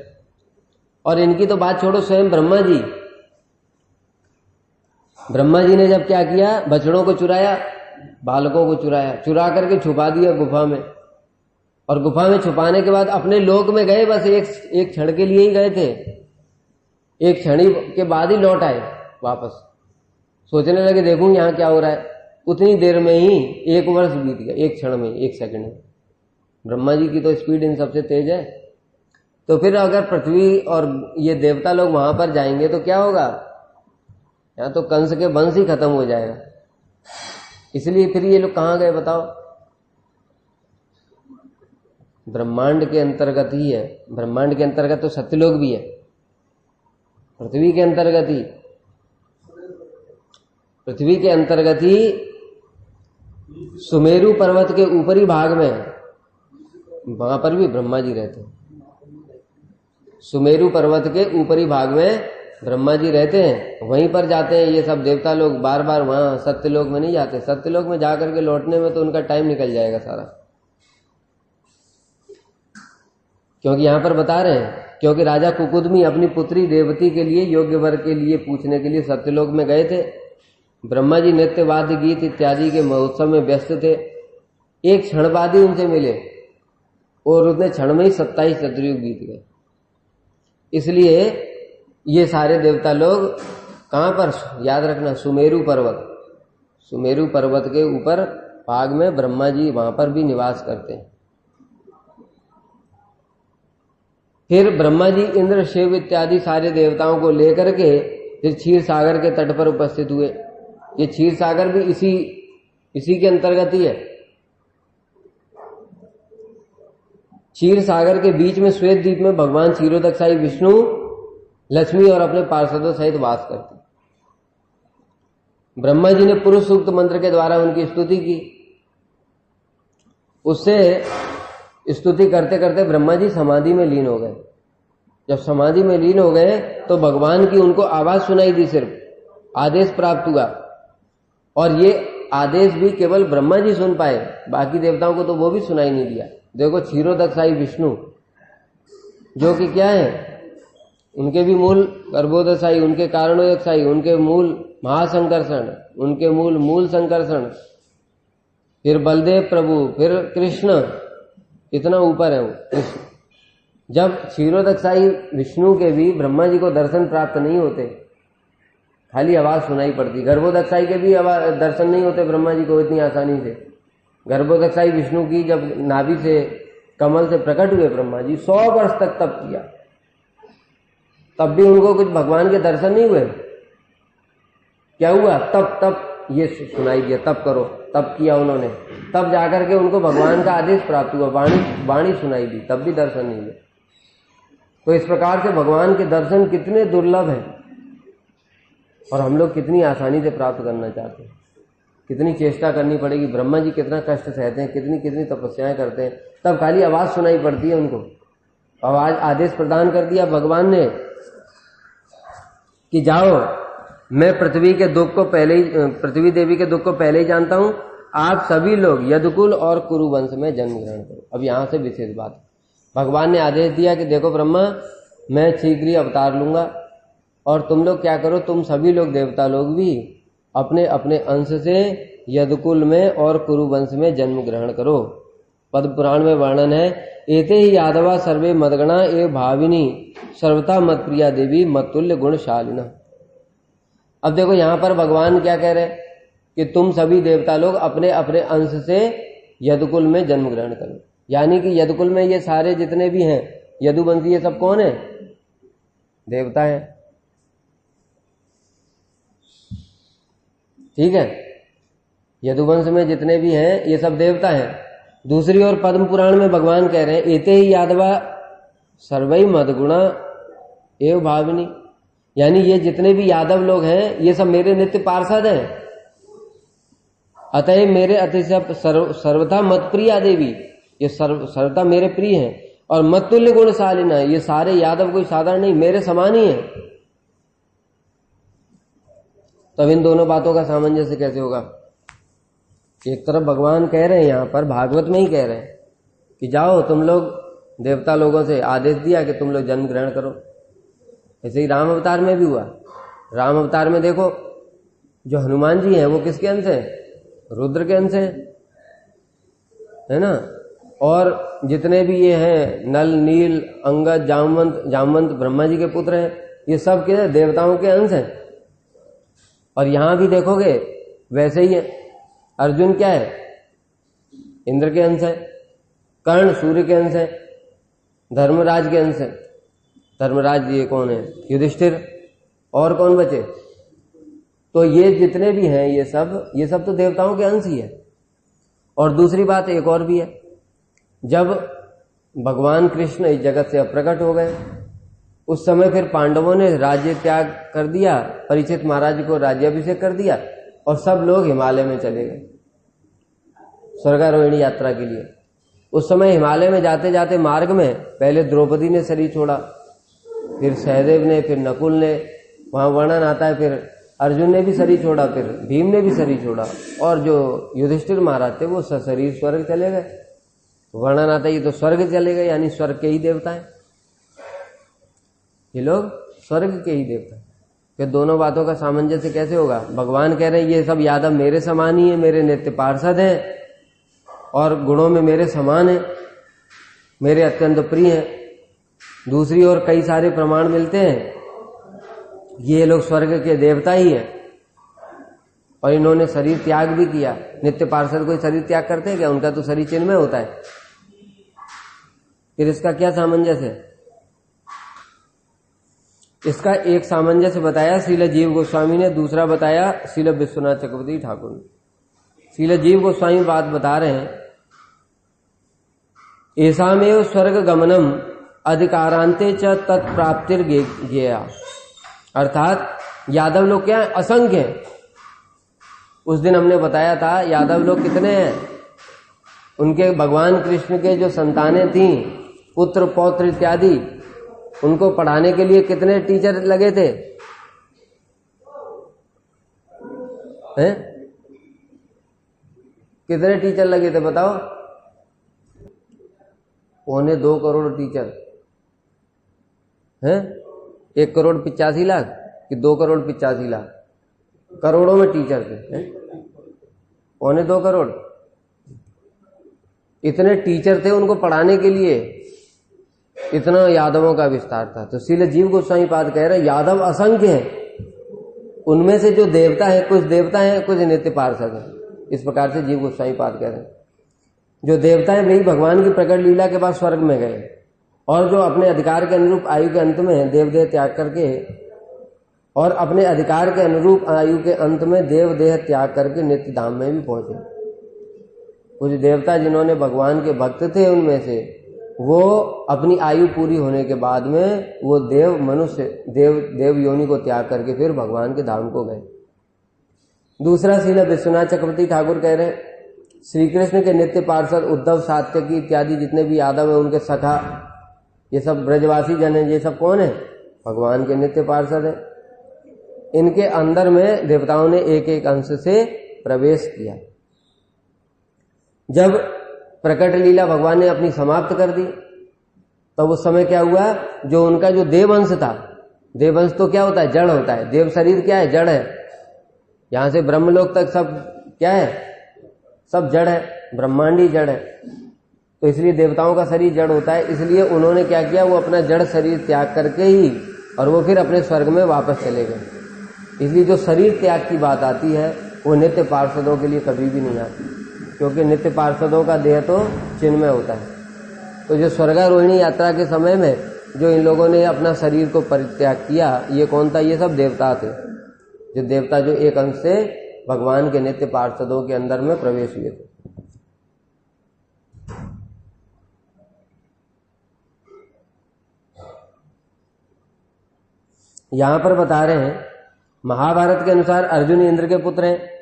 और इनकी तो बात छोड़ो, स्वयं ब्रह्मा जी ने जब क्या किया, बछड़ों को चुराया, बालकों को चुराया, चुरा करके छुपा दिया गुफा में, और गुफा में छुपाने के बाद अपने लोक में गए, बस एक क्षण के लिए ही गए थे, एक क्षण के बाद ही लौट आए वापस। सोचने लगे देखूं यहां क्या हो रहा है, उतनी देर में ही 1 वर्ष बीत गया, एक क्षण में, 1 सेकंड में। ब्रह्मा जी की तो स्पीड इन सबसे तेज है। तो फिर अगर पृथ्वी और ये देवता लोग वहां पर जाएंगे तो क्या होगा, यहां तो कंस के वंश ही खत्म हो जाएगा। इसलिए फिर ये लोग कहां गए बताओ, ब्रह्मांड के अंतर्गत ही है। ब्रह्मांड के अंतर्गत तो सत्यलोक भी है, पृथ्वी के अंतर्गत ही, पृथ्वी के अंतर्गत ही सुमेरु पर्वत के ऊपरी भाग में, वहां पर भी ब्रह्मा जी रहते हैं। सुमेरु पर्वत के ऊपरी भाग में ब्रह्मा जी रहते हैं, वहीं पर जाते हैं ये सब देवता लोग। बार बार वहां सत्यलोक में नहीं जाते, सत्यलोक में जाकर के लौटने में तो उनका टाइम निकल जाएगा सारा। क्योंकि यहां पर बता रहे हैं, क्योंकि राजा कुकुदमी अपनी पुत्री देवती के लिए योग्य वर के लिए पूछने के लिए सत्यलोक में गए थे। ब्रह्मा जी नृत्य वाद्य गीत इत्यादि के महोत्सव में व्यस्त थे, एक क्षण बाद ही उनसे मिले और उतने क्षण में ही 27 चतुर्युग बीत गए। इसलिए ये सारे देवता लोग कहां पर, याद रखना, सुमेरु पर्वत के ऊपर भाग में ब्रह्मा जी वहां पर भी निवास करते हैं। फिर ब्रह्मा जी इंद्र शिव इत्यादि सारे देवताओं को लेकर के फिर क्षीर सागर के तट पर उपस्थित हुए। ये क्षीर सागर भी इसी के अंतर्गत ही है। क्षीर सागर के बीच में श्वेत द्वीप में भगवान क्षीरोदक्षाई विष्णु, लक्ष्मी और अपने पार्षदों सहित वास करते। ब्रह्मा जी ने पुरुष सूक्त मंत्र के द्वारा उनकी स्तुति की। उससे स्तुति करते करते ब्रह्मा जी समाधि में लीन हो गए। जब समाधि में लीन हो गए तो भगवान की उनको आवाज सुनाई दी, सिर्फ आदेश प्राप्त हुआ। और ये आदेश भी केवल ब्रह्मा जी सुन पाए, बाकी देवताओं को तो वो भी सुनाई नहीं दिया। देखो क्षीरोदक्षाई विष्णु जो कि क्या है, उनके भी मूल गर्भोदशाई, उनके कारणोदक्षाई, उनके मूल महासंकर्षण, उनके मूल संकर्षण, फिर बलदेव प्रभु, फिर कृष्ण, इतना ऊपर है वो कृष्ण। जब क्षीरोदक्षाई विष्णु के भी ब्रह्मा जी को दर्शन प्राप्त नहीं होते, खाली आवाज सुनाई पड़ती। गर्भोदक्षाई के भी दर्शन नहीं होते ब्रह्मा जी को इतनी आसानी से। गर्भोदक्षाई विष्णु की जब नाभि से, कमल से प्रकट हुए ब्रह्मा जी, 100 वर्ष तक तप किया, तब भी उनको कुछ भगवान के दर्शन नहीं हुए। क्या हुआ, तब ये सुनाई दिया, तब करो, तब किया उन्होंने, तब जाकर के उनको भगवान का आदेश प्राप्त हुआ, वाणी सुनाई दी, तब भी दर्शन नहीं हुए। तो इस प्रकार से भगवान के दर्शन कितने दुर्लभ हैं और हम लोग कितनी आसानी से प्राप्त करना चाहते हैं। कितनी चेष्टा करनी पड़ेगी, ब्रह्मा जी कितना कष्ट सहते हैं, कितनी तपस्याएं करते हैं, तब खाली आवाज सुनाई पड़ती है उनको। आवाज, आदेश प्रदान कर दिया भगवान ने कि जाओ, मैं पृथ्वी के दुख को पहले ही, पृथ्वी देवी के दुख को पहले ही जानता हूं, आप सभी लोग यदुकुल और कुरु वंश में जन्म ग्रहण करो। अब यहां से विशेष बात, भगवान ने आदेश दिया कि देखो ब्रह्मा, मैं शीघ्र ही अवतार लूंगा और तुम लोग क्या करो, तुम सभी लोग देवता लोग भी अपने अपने अंश से यदुकुल में और कुरु वंश में जन्म ग्रहण करो। पद्म पुराण में वर्णन है, एते ही यादवा सर्वे मदगणा ए भाविनी सर्वथा मत प्रिया देवी मतुल्य गुणशालिना। अब देखो यहां पर भगवान क्या कह रहे हैं कि तुम सभी देवता लोग अपने अपने अंश से यदुकुल में जन्म ग्रहण करो। यानी कि यदुकुल में ये सारे जितने भी हैं यदुवंशी, ये सब कौन है? देवता है। ठीक है, यदुवंश में जितने भी हैं ये सब देवता हैं। दूसरी ओर पद्म पुराण में भगवान कह रहे हैं, एते ही यादवा सर्वै मदगुणा एव भाविनी, यानी ये जितने भी यादव लोग हैं ये सब मेरे नित्य पार्षद हैं, अतएव मेरे अतिशय सर्वथा मत प्रिया देवी, ये सर्वथा मेरे प्रिय हैं, और मतुल्य गुणशालिना, ये सारे यादव कोई साधारण नहीं, मेरे समान ही है। तब इन दोनों बातों का सामंजस्य कैसे होगा? एक तरफ भगवान कह रहे हैं, यहां पर भागवत में ही कह रहे हैं कि जाओ तुम लोग, देवता लोगों से आदेश दिया कि तुम लोग जन्म ग्रहण करो। ऐसे ही राम अवतार में भी हुआ। राम अवतार में देखो, जो हनुमान जी हैं वो किसके अंश हैं? रुद्र के अंश हैं, है ना। और जितने भी ये हैं नल, नील, अंगद, जामवंत ब्रह्मा जी के पुत्र हैं, ये सब के देवताओं के अंश हैं। और यहां भी देखोगे वैसे ही है। अर्जुन क्या है? इंद्र के अंश है। कर्ण सूर्य के अंश है। धर्मराज के अंश है। धर्मराज ये कौन है? युधिष्ठिर। और कौन बचे? तो ये जितने भी हैं ये सब तो देवताओं के अंश ही है। और दूसरी बात एक और भी है, जब भगवान कृष्ण इस जगत से अप्रकट हो गए उस समय फिर पांडवों ने राज्य त्याग कर दिया, परीक्षित महाराज को राज्याभिषेक कर दिया और सब लोग हिमालय में चले गए स्वर्गारोहिणी यात्रा के लिए। उस समय हिमालय में जाते जाते मार्ग में पहले द्रौपदी ने शरीर छोड़ा, फिर सहदेव ने, फिर नकुल ने, वहां वर्णन आता है फिर अर्जुन ने भी शरीर छोड़ा, फिर भीम ने भी शरीर छोड़ा, और जो युधिष्ठिर महाराज थे वो सशरीर स्वर्ग चले गए। वर्णन आता है ये तो स्वर्ग चले गए, यानी स्वर्ग के ही देवता हैं ये लोग, स्वर्ग के ही देवता। फिर दोनों बातों का सामंजस्य कैसे होगा? भगवान कह रहे हैं ये सब यादव मेरे समान ही है, मेरे नित्य पार्षद हैं और गुणों में मेरे समान है, मेरे अत्यंत प्रिय हैं। दूसरी ओर कई सारे प्रमाण मिलते हैं ये लोग स्वर्ग के देवता ही हैं और इन्होंने शरीर त्याग भी किया। नित्य पार्षद कोई शरीर त्याग करते हैं क्या? उनका तो शरीर चिन्मय होता है। फिर इसका क्या सामंजस्य है? इसका एक सामंजस्य बताया श्रील जीव गोस्वामी ने, दूसरा बताया श्रील विश्वनाथ चक्रवर्ती ठाकुर ने। श्रील जीव गोस्वामी बात बता रहे हैं, ऐसामेव स्वर्ग गमनम अधिकारांते च तत्प्राप्तिर ज्ञेया, अर्थात यादव लोग क्या है? असंख्य हैं। उस दिन हमने बताया था यादव लोग कितने हैं, उनके भगवान कृष्ण के जो संतानें थीं, पुत्र पौत्र इत्यादि, उनको पढ़ाने के लिए कितने टीचर लगे थे? हैं? कितने टीचर लगे थे बताओ? 2.25 करोड़ टीचर हैं। 1,85,00,000 कि 2,85,00,000? करोड़ों में टीचर थे। 2.25 करोड़ इतने टीचर थे उनको पढ़ाने के लिए, इतना यादवों का विस्तार था। तो श्रील जीव गोस्वामी पाद कह रहे यादव असंख्य हैं, उनमें से जो देवता है कुछ देवता हैं, कुछ नित्य पार्षद हैं। इस प्रकार से जीव गोस्वामी पाद कह रहे हैं जो देवता हैं वही भगवान की प्रकट लीला के बाद स्वर्ग में गए, और जो अपने अधिकार के अनुरूप आयु के अंत में देवदेह त्याग करके, और अपने अधिकार के अनुरूप आयु के अंत में देवदेह त्याग करके नित्य धाम में भी पहुंचे। कुछ देवता जिन्होंने भगवान के भक्त थे उनमें से वो अपनी आयु पूरी होने के बाद में वो देव योनि को त्याग करके फिर भगवान के धाम को गए। दूसरा श्रील विश्वनाथ चक्रवर्ती ठाकुर कह रहे हैं श्री कृष्ण के नित्य पार्षद उद्धव, सात्यकी इत्यादि जितने भी यादव हैं, उनके सखा, ये सब ब्रजवासी जन हैं, ये सब कौन है? भगवान के नित्य पार्षद है। इनके अंदर में देवताओं ने एक एक अंश से प्रवेश किया। जब प्रकट लीला भगवान ने अपनी समाप्त कर दी तब उस समय क्या हुआ, जो उनका जो देववंश था, देववंश तो क्या होता है, जड़ होता है, देव शरीर क्या है, जड़ है। यहां से ब्रह्मलोक तक सब क्या है, सब जड़ है, ब्रह्मांडी जड़ है। तो इसलिए देवताओं का शरीर जड़ होता है, इसलिए उन्होंने क्या किया, वो अपना जड़ शरीर त्याग करके ही और वो फिर अपने स्वर्ग में वापस चले गए। इसलिए जो शरीर त्याग की बात आती है वो नित्य पार्षदों के लिए कभी भी नहीं आती, क्योंकि नित्य पार्षदों का देह तो चिन्मय होता है। तो जो स्वर्गारोहिणी यात्रा के समय में जो इन लोगों ने अपना शरीर को परित्याग किया, ये कौन था, ये सब देवता थे। जो देवता जो एक अंश से भगवान के नित्य पार्षदों के अंदर में प्रवेश हुए थे। यहां पर बता रहे हैं, महाभारत के अनुसार अर्जुन इंद्र के पुत्र हैं।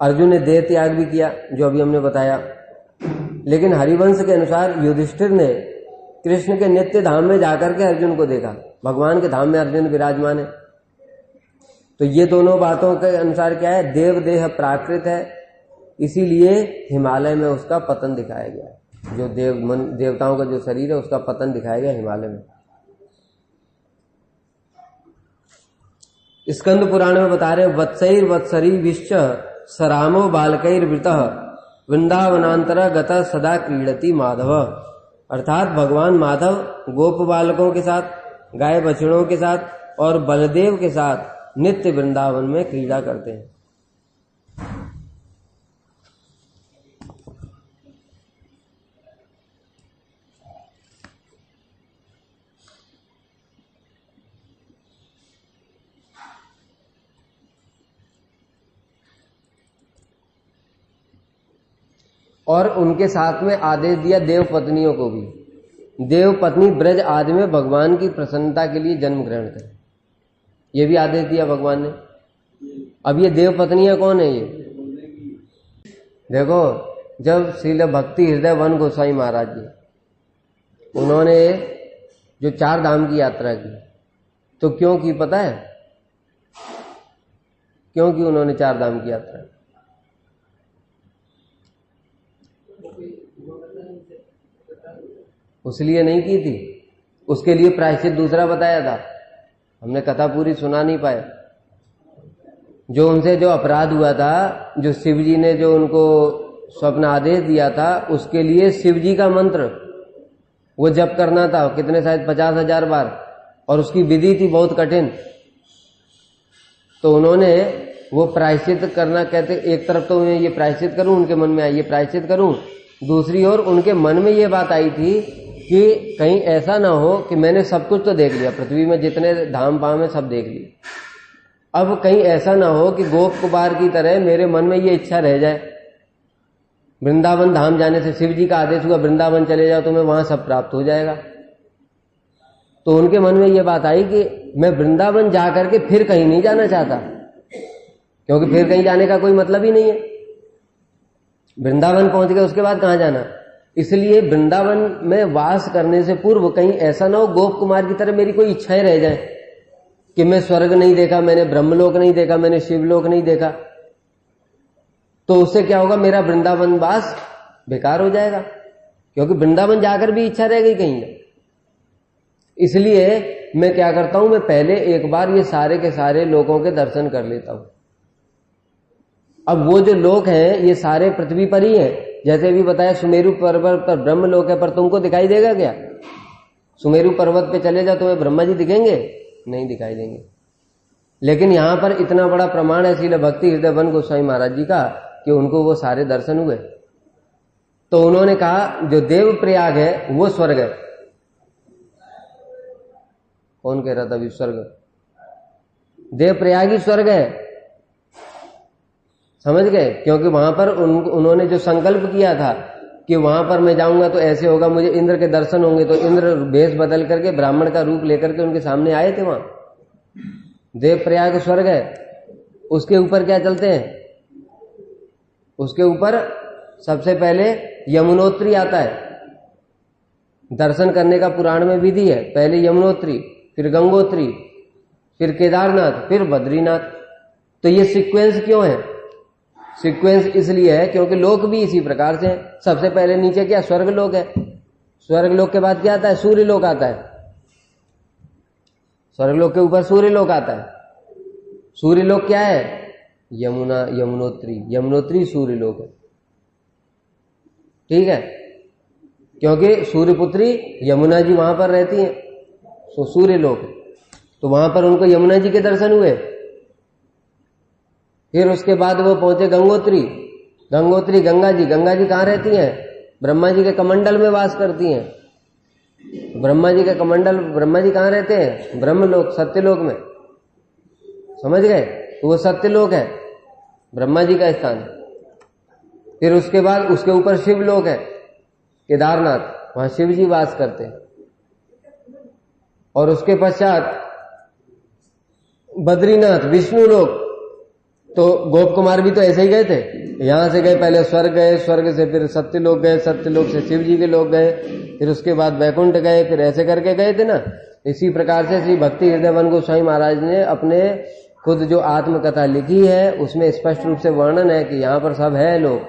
अर्जुन ने देह त्याग भी किया, जो अभी हमने बताया। लेकिन हरिवंश के अनुसार युधिष्ठिर ने कृष्ण के नित्य धाम में जाकर के अर्जुन को देखा, भगवान के धाम में अर्जुन विराजमान है। तो ये दोनों बातों के अनुसार क्या है, देव देह प्राकृत है, इसीलिए हिमालय में उसका पतन दिखाया गया। जो देवताओं का जो शरीर है उसका पतन दिखाया गया हिमालय में। स्कंद पुराण में बता रहे, वत्सैर वत्सरी विश्च सरामो बालकैर वृतः वृंदावनांतर गतः सदा क्रीडति माधव। अर्थात भगवान माधव गोप बालकों के साथ, गाय बछड़ों के साथ और बलदेव के साथ नित्य वृंदावन में क्रीड़ा करते हैं। और उनके साथ में आदेश दिया देव पत्नियों को भी, देव पत्नी ब्रज आदि में भगवान की प्रसन्नता के लिए जन्म ग्रहण करें, ये भी आदेश दिया भगवान ने। अब ये देव पत्नियां कौन है, ये देखो, जब श्रील भक्ति हृदय वन गोसाई महाराज जी, उन्होंने जो 4 धाम की यात्रा की, तो क्यों की पता है, क्यों की उन्होंने 4 धाम की यात्रा? उसलिए नहीं की थी, उसके लिए प्रायश्चित दूसरा बताया था। हमने कथा पूरी सुना नहीं पाए। जो उनसे जो अपराध हुआ था, जो शिव जी ने जो उनको स्वप्न आदेश दिया था, उसके लिए शिव जी का मंत्र वो जप करना था, कितने, शायद 50,000 बार, और उसकी विधि थी बहुत कठिन। तो उन्होंने वो प्रायश्चित करना, कहते एक तरफ तो मैं ये प्रायश्चित करूं, उनके मन में आई ये प्रायश्चित करूं, दूसरी ओर उनके मन में ये बात आई थी कि कहीं ऐसा ना हो कि मैंने सब कुछ तो देख लिया, पृथ्वी में जितने धाम पाम है सब देख लिए, अब कहीं ऐसा ना हो कि गोप कुमार की तरह मेरे मन में ये इच्छा रह जाए, वृंदावन धाम जाने से शिव जी का आदेश हुआ वृंदावन चले जाओ तुम्हें वहां सब प्राप्त हो जाएगा। तो उनके मन में ये बात आई कि मैं वृंदावन जाकर के फिर कहीं नहीं जाना चाहता, क्योंकि फिर कहीं जाने का कोई मतलब ही नहीं है। वृंदावन पहुंच गए उसके बाद कहां जाना, इसलिए वृंदावन में वास करने से पूर्व कहीं ऐसा ना हो गोप कुमार की तरह मेरी कोई इच्छाएं रह जाए कि मैं स्वर्ग नहीं देखा, मैंने ब्रह्मलोक नहीं देखा, मैंने शिवलोक नहीं देखा, तो उससे क्या होगा, मेरा वृंदावन वास बेकार हो जाएगा, क्योंकि वृंदावन जाकर भी इच्छा रह गई कहीं ना। इसलिए मैं क्या करता हूं, मैं पहले एक बार ये सारे के सारे लोगों के दर्शन कर लेता हूं। अब वो जो लोग हैं ये सारे पृथ्वी पर ही हैं, जैसे भी बताया सुमेरु पर्वत पर ब्रह्मलोक है, पर तुमको दिखाई देगा क्या? सुमेरु पर्वत पे चले जाओ तुम्हें ब्रह्मा जी दिखेंगे? नहीं दिखाई देंगे। लेकिन यहां पर इतना बड़ा प्रमाण है श्रील भक्ति हृदय वन गोस्वामी महाराज जी का कि उनको वो सारे दर्शन हुए। तो उन्होंने कहा जो देव प्रयाग है वो स्वर्ग है। कौन कह रहा था अभी स्वर्ग? देव प्रयाग ही स्वर्ग है, समझ गए? क्योंकि वहां पर उन्होंने जो संकल्प किया था कि वहां पर मैं जाऊंगा तो ऐसे होगा, मुझे इंद्र के दर्शन होंगे, तो इंद्र वेश बदल करके ब्राह्मण का रूप लेकर के उनके सामने आए थे। वहां देव प्रयाग स्वर्ग है। उसके ऊपर क्या चलते हैं? उसके ऊपर सबसे पहले यमुनोत्री आता है। दर्शन करने का पुराण में विधि है, पहले यमुनोत्री, फिर गंगोत्री, फिर केदारनाथ, फिर बद्रीनाथ। तो ये सीक्वेंस क्यों है? सीक्वेंस इसलिए है क्योंकि लोक भी इसी प्रकार से है। सबसे पहले नीचे क्या? स्वर्ग लोक है। स्वर्ग लोक के बाद क्या आता है? सूर्य लोक आता है। स्वर्ग लोक के ऊपर सूर्य लोक आता है। सूर्य लोक क्या है? यमुनोत्री सूर्य लोक है। ठीक है, क्योंकि सूर्यपुत्री यमुना जी वहां पर रहती हैं, तो सूर्य लोक। तो वहां पर उनको यमुना जी के दर्शन हुए। फिर उसके बाद वो पहुंचे गंगोत्री। गंगा जी कहाँ रहती हैं? ब्रह्मा जी के कमंडल में वास करती हैं। ब्रह्मा जी कहाँ रहते हैं? ब्रह्मलोक, सत्यलोक में। समझ गए? तो वो सत्यलोक है, ब्रह्मा जी का स्थान। फिर उसके बाद उसके ऊपर शिवलोक है, केदारनाथ, वहां शिव जी वास करते हैं। और उसके पश्चात बद्रीनाथ, विष्णु लोक। तो गोप कुमार भी तो ऐसे ही गए थे, यहां से गए, पहले स्वर्ग गए, स्वर्ग से फिर सत्यलोक गए, सत्यलोक से शिव जी के लोक गए, फिर उसके बाद वैकुंठ गए, फिर ऐसे करके गए थे ना। इसी प्रकार से श्री भक्ति हृदयवन गोस्वामी महाराज ने अपने खुद जो आत्मकथा लिखी है उसमें स्पष्ट रूप से वर्णन है कि यहाँ पर सब है लोग,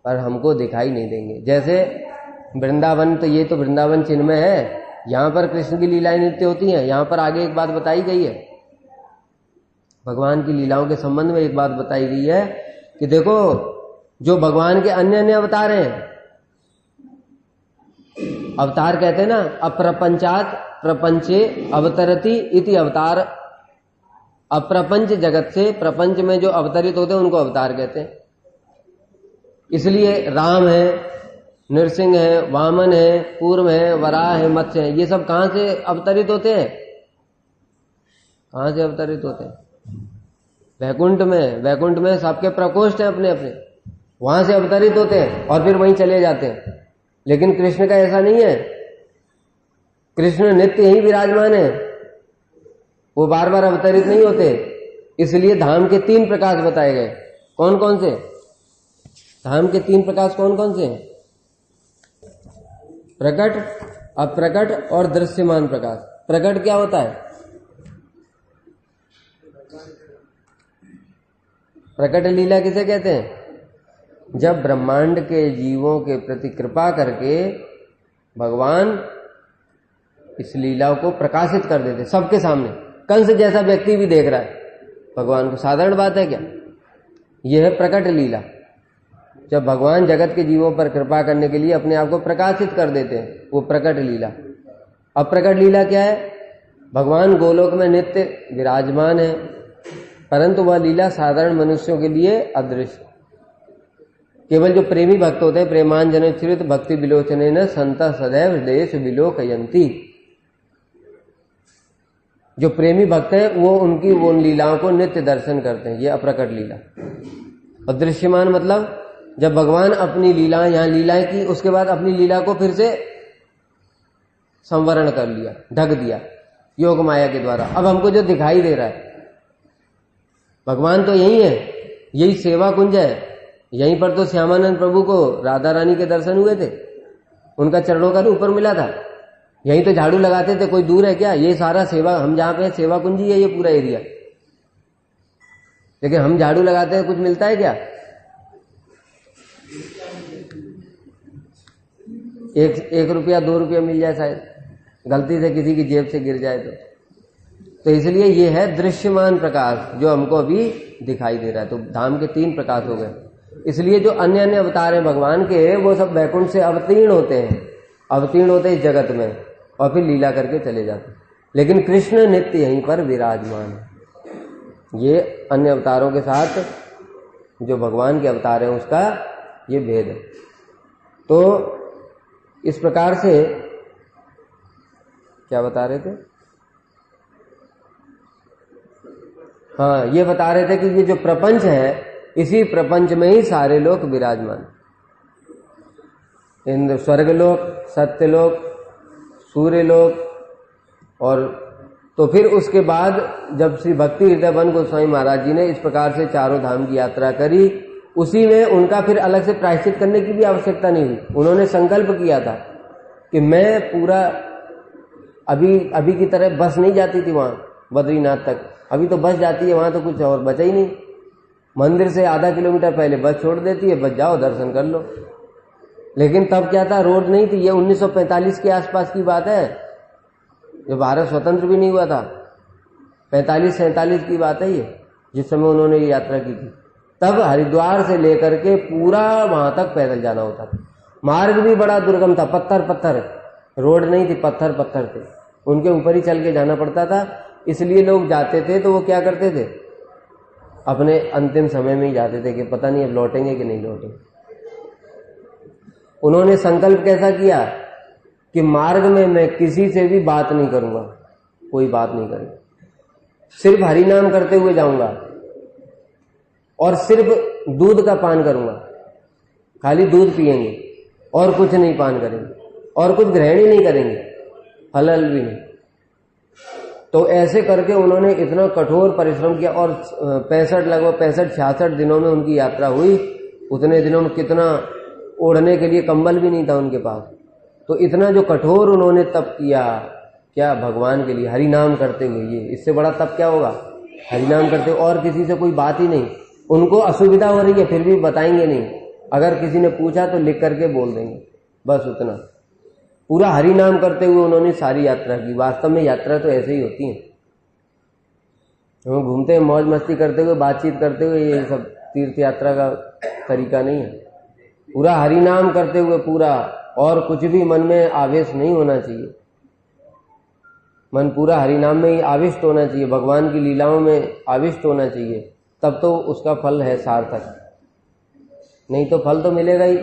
पर हमको दिखाई नहीं देंगे। जैसे वृंदावन, तो ये तो वृंदावन चिन्मय है, यहाँ पर कृष्ण की लीलाएं नित्य होती हैं। यहाँ पर आगे एक बात बताई गई है, भगवान की लीलाओं के संबंध में एक बात बताई गई है कि देखो, जो भगवान के अन्य अन्य अवतार हैं, अवतार कहते हैं ना, अप्रपंचात प्रपंचे अवतरति इति अवतार। अप्रपंच जगत से प्रपंच में जो अवतरित होते हैं उनको अवतार कहते हैं। इसलिए राम है, नृसिंह है, वामन है, कूर्म है, वराह है, मत्स्य है, ये सब कहां से अवतरित होते हैं? कहां से अवतरित होते हैं? वैकुंठ में सबके प्रकोष्ठ हैं अपने अपने, वहां से अवतरित होते हैं और फिर वहीं चले जाते हैं। लेकिन कृष्ण का ऐसा नहीं है, कृष्ण नित्य यहीं विराजमान है, वो बार बार अवतरित नहीं होते। इसलिए धाम के 3 प्रकाश बताए गए। कौन कौन से धाम के 3 प्रकाश कौन कौन से हैं? प्रकट, अप्रकट और दृश्यमान प्रकाश। प्रकट क्या होता है? प्रकट लीला किसे कहते हैं? जब ब्रह्मांड के जीवों के प्रति कृपा करके भगवान इस लीला को प्रकाशित कर देते सबके सामने। कंस जैसा व्यक्ति भी देख रहा है भगवान को, साधारण बात है क्या? यह है प्रकट लीला। जब भगवान जगत के जीवों पर कृपा करने के लिए अपने आप को प्रकाशित कर देते हैं, वो प्रकट लीला। अप्रकट लीला क्या है? भगवान गोलोक में नित्य विराजमान है, परंतु वह लीला साधारण मनुष्यों के लिए अदृश्य। केवल जो प्रेमी भक्त होते हैं, प्रेमांजन चिरित भक्ति विलोचनेन संतः सदैव देश विलोकयन्ति, जो प्रेमी भक्त है वो उनकी वो लीलाओं को नित्य दर्शन करते हैं। ये अप्रकट लीला। और दृश्यमान मतलब जब भगवान अपनी लीलाएं, यहां लीलाएं की, उसके बाद अपनी लीला को फिर से संवरण कर लिया, ढक दिया योग माया के द्वारा। अब हमको जो दिखाई दे रहा है, भगवान तो यही है, यही सेवा कुंज है। यहीं पर तो श्यामानंद प्रभु को राधा रानी के दर्शन हुए थे, उनका चरणों का ऊपर मिला था। यहीं तो झाड़ू लगाते थे, कोई दूर है क्या? ये सारा सेवा, हम जहां पे सेवा कुंजी है ये पूरा एरिया, लेकिन हम झाड़ू लगाते हैं, कुछ मिलता है क्या? एक रुपया 2 रुपया मिल जाए शायद, गलती से किसी की जेब से गिर जाए तो इसलिए ये है दृश्यमान प्रकाश जो हमको अभी दिखाई दे रहा है। तो धाम के 3 प्रकाश हो गए। इसलिए जो अन्य अन्य अवतार हैं भगवान के, वो सब वैकुंठ से अवतीर्ण होते हैं इस जगत में और फिर लीला करके चले जाते हैं। लेकिन कृष्ण नित्य यहीं पर विराजमान है। ये अन्य अवतारों के साथ जो भगवान के अवतार हैं उसका ये भेद है। तो इस प्रकार से क्या बता रहे थे? हाँ, ये बता रहे थे कि ये जो प्रपंच है, इसी प्रपंच में ही सारे लोग विराजमान, इंद्र, स्वर्गलोक, सत्यलोक, सूर्यलोक। और तो फिर उसके बाद जब श्री भक्ति हृदयवन गोस्वामी महाराज जी ने इस प्रकार से चारों धाम की यात्रा करी, उसी में उनका फिर अलग से प्रायश्चित करने की भी आवश्यकता नहीं हुई। उन्होंने संकल्प किया था कि मैं पूरा अभी की तरह बस नहीं जाती थी वहां, बद्रीनाथ तक। अभी तो बस जाती है, वहां तो कुछ और बचा ही नहीं। मंदिर से आधा किलोमीटर पहले बस छोड़ देती है, बस जाओ दर्शन कर लो। लेकिन तब क्या था, रोड नहीं थी। ये 1945 के आसपास की बात है, जब भारत स्वतंत्र भी नहीं हुआ था। 45-47 की बात है ये, जिस समय उन्होंने ये यात्रा की थी। तब हरिद्वार से लेकर के पूरा वहां तक पैदल जाना होता था। मार्ग भी बड़ा दुर्गम था, पत्थर, रोड नहीं थी, पत्थर थे, उनके ऊपर ही चल के जाना पड़ता था। इसलिए लोग जाते थे तो वो क्या करते थे, अपने अंतिम समय में ही जाते थे कि पता नहीं अब लौटेंगे कि नहीं लौटेंगे। उन्होंने संकल्प कैसा किया कि मार्ग में मैं किसी से भी बात नहीं करूंगा, कोई बात नहीं करूंगा, सिर्फ हरि नाम करते हुए जाऊंगा और सिर्फ दूध का पान करूंगा, खाली दूध पिएंगे और कुछ नहीं पान करेंगे और कुछ ग्रहण ही नहीं करेंगे, हलल भी नहीं। तो ऐसे करके उन्होंने इतना कठोर परिश्रम किया और 65-66 दिनों में उनकी यात्रा हुई। उतने दिनों में कितना, ओढ़ने के लिए कंबल भी नहीं था उनके पास। तो इतना जो कठोर उन्होंने तप किया, क्या भगवान के लिए हरि नाम करते हुए, ये इससे बड़ा तप क्या होगा, हरि नाम करते हुए, और किसी से कोई बात ही नहीं। उनको असुविधा हो रही है फिर भी बताएंगे नहीं, अगर किसी ने पूछा तो लिख करके बोल देंगे, बस उतना। पूरा हरि नाम करते हुए उन्होंने सारी यात्रा की। वास्तव में यात्रा तो ऐसे ही होती है, हम घूमते हैं मौज मस्ती करते हुए, बातचीत करते हुए, ये सब तीर्थ यात्रा का तरीका नहीं है। पूरा हरि नाम करते हुए पूरा, और कुछ भी मन में आवेश नहीं होना चाहिए। मन पूरा हरि नाम में ही आविष्ट होना चाहिए, भगवान की लीलाओं में आविष्ट होना चाहिए, तब तो उसका फल है सार्थक। नहीं तो फल तो मिलेगा ही,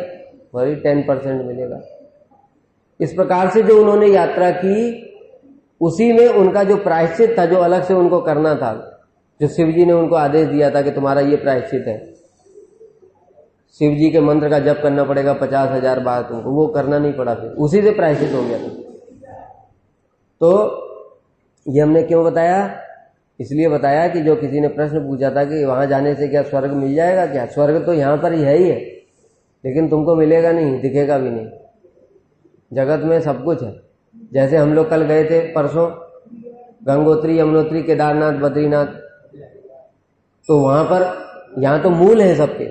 वही 10% मिलेगा। इस प्रकार से जो उन्होंने यात्रा की, उसी में उनका जो प्रायश्चित था, जो अलग से उनको करना था, जो शिव जी ने उनको आदेश दिया था कि तुम्हारा ये प्रायश्चित है, शिव जी के मंत्र का जप करना पड़ेगा 50,000 बार तुमको, वो करना नहीं पड़ा, फिर उसी से प्रायश्चित हो गया था। तो ये हमने क्यों बताया, इसलिए बताया कि जो किसी ने प्रश्न पूछा था कि वहां जाने से क्या स्वर्ग मिल जाएगा, क्या स्वर्ग तो यहां पर ही है, लेकिन तुमको मिलेगा नहीं, दिखेगा भी नहीं। जगत में सब कुछ है। जैसे हम लोग कल गए थे परसों गंगोत्री, यमुनोत्री, केदारनाथ, बद्रीनाथ, तो वहां पर, यहां तो मूल है सबके।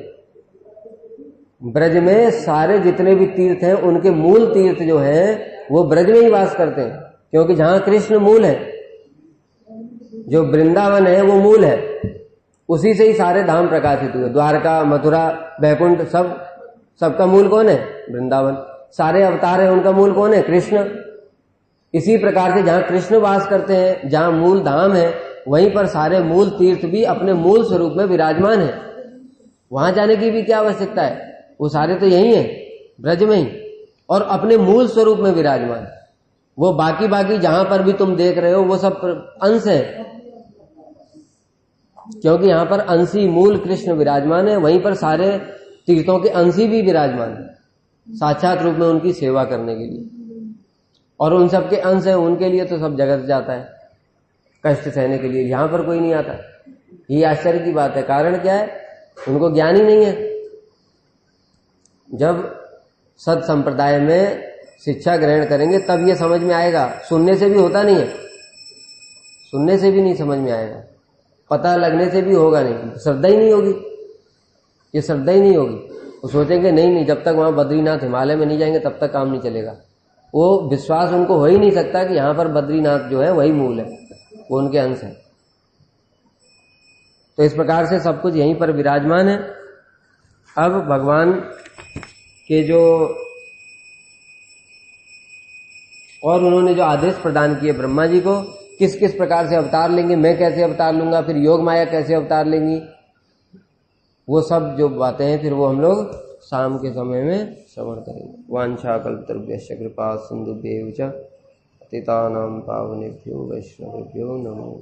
ब्रज में सारे जितने भी तीर्थ हैं, उनके मूल तीर्थ जो हैं वो ब्रज में ही वास करते हैं, क्योंकि जहां कृष्ण मूल है, जो वृंदावन है वो मूल है, उसी से ही सारे धाम प्रकाशित हुए। द्वारका, मथुरा, बैकुंठ, सबका मूल कौन है, वृंदावन। सारे अवतार है, उनका मूल कौन है, कृष्ण। इसी प्रकार से जहां कृष्ण वास करते हैं, जहां मूल धाम है, वहीं पर सारे मूल तीर्थ भी अपने मूल स्वरूप में विराजमान है। वहां जाने की भी क्या आवश्यकता है, वो सारे तो यही है, ब्रज में ही, और अपने मूल स्वरूप में विराजमान। वो बाकी जहां पर भी तुम देख रहे हो वो सब अंश है, क्योंकि यहां पर अंशी मूल कृष्ण विराजमान है, वहीं पर सारे तीर्थों के अंशी भी विराजमान है, साक्षात रूप में उनकी सेवा करने के लिए। और उन सबके अंश है, उनके लिए तो सब जगत जाता है कष्ट सहने के लिए, यहां पर कोई नहीं आता। ये आश्चर्य की बात है। कारण क्या है, उनको ज्ञान ही नहीं है। जब सत संप्रदाय में शिक्षा ग्रहण करेंगे तब ये समझ में आएगा, सुनने से भी होता नहीं है, सुनने से भी नहीं समझ में आएगा, पता लगने से भी होगा नहीं, श्रद्धा ही नहीं होगी, ये श्रद्धा ही नहीं होगी। वो सोचेंगे नहीं, जब तक वहां बद्रीनाथ हिमालय में नहीं जाएंगे तब तक काम नहीं चलेगा। वो विश्वास उनको हो ही नहीं सकता कि यहां पर बद्रीनाथ जो है वही मूल है, वो उनके अंश है। तो इस प्रकार से सब कुछ यहीं पर विराजमान है। अब भगवान के जो और उन्होंने जो आदेश प्रदान किए ब्रह्मा जी को, किस किस प्रकार से अवतार लेंगे, मैं कैसे अवतार लूंगा, फिर योग माया कैसे अवतार लेंगी, वो सब जो बातें हैं फिर वो हम लोग शाम के समय में श्रवण करेंगे। वांछा कल्पतरुभ्यश्च कृपा सिंधुभ्यैव च पतितानां पावनेभ्यो वैष्णवेभ्यो नमो।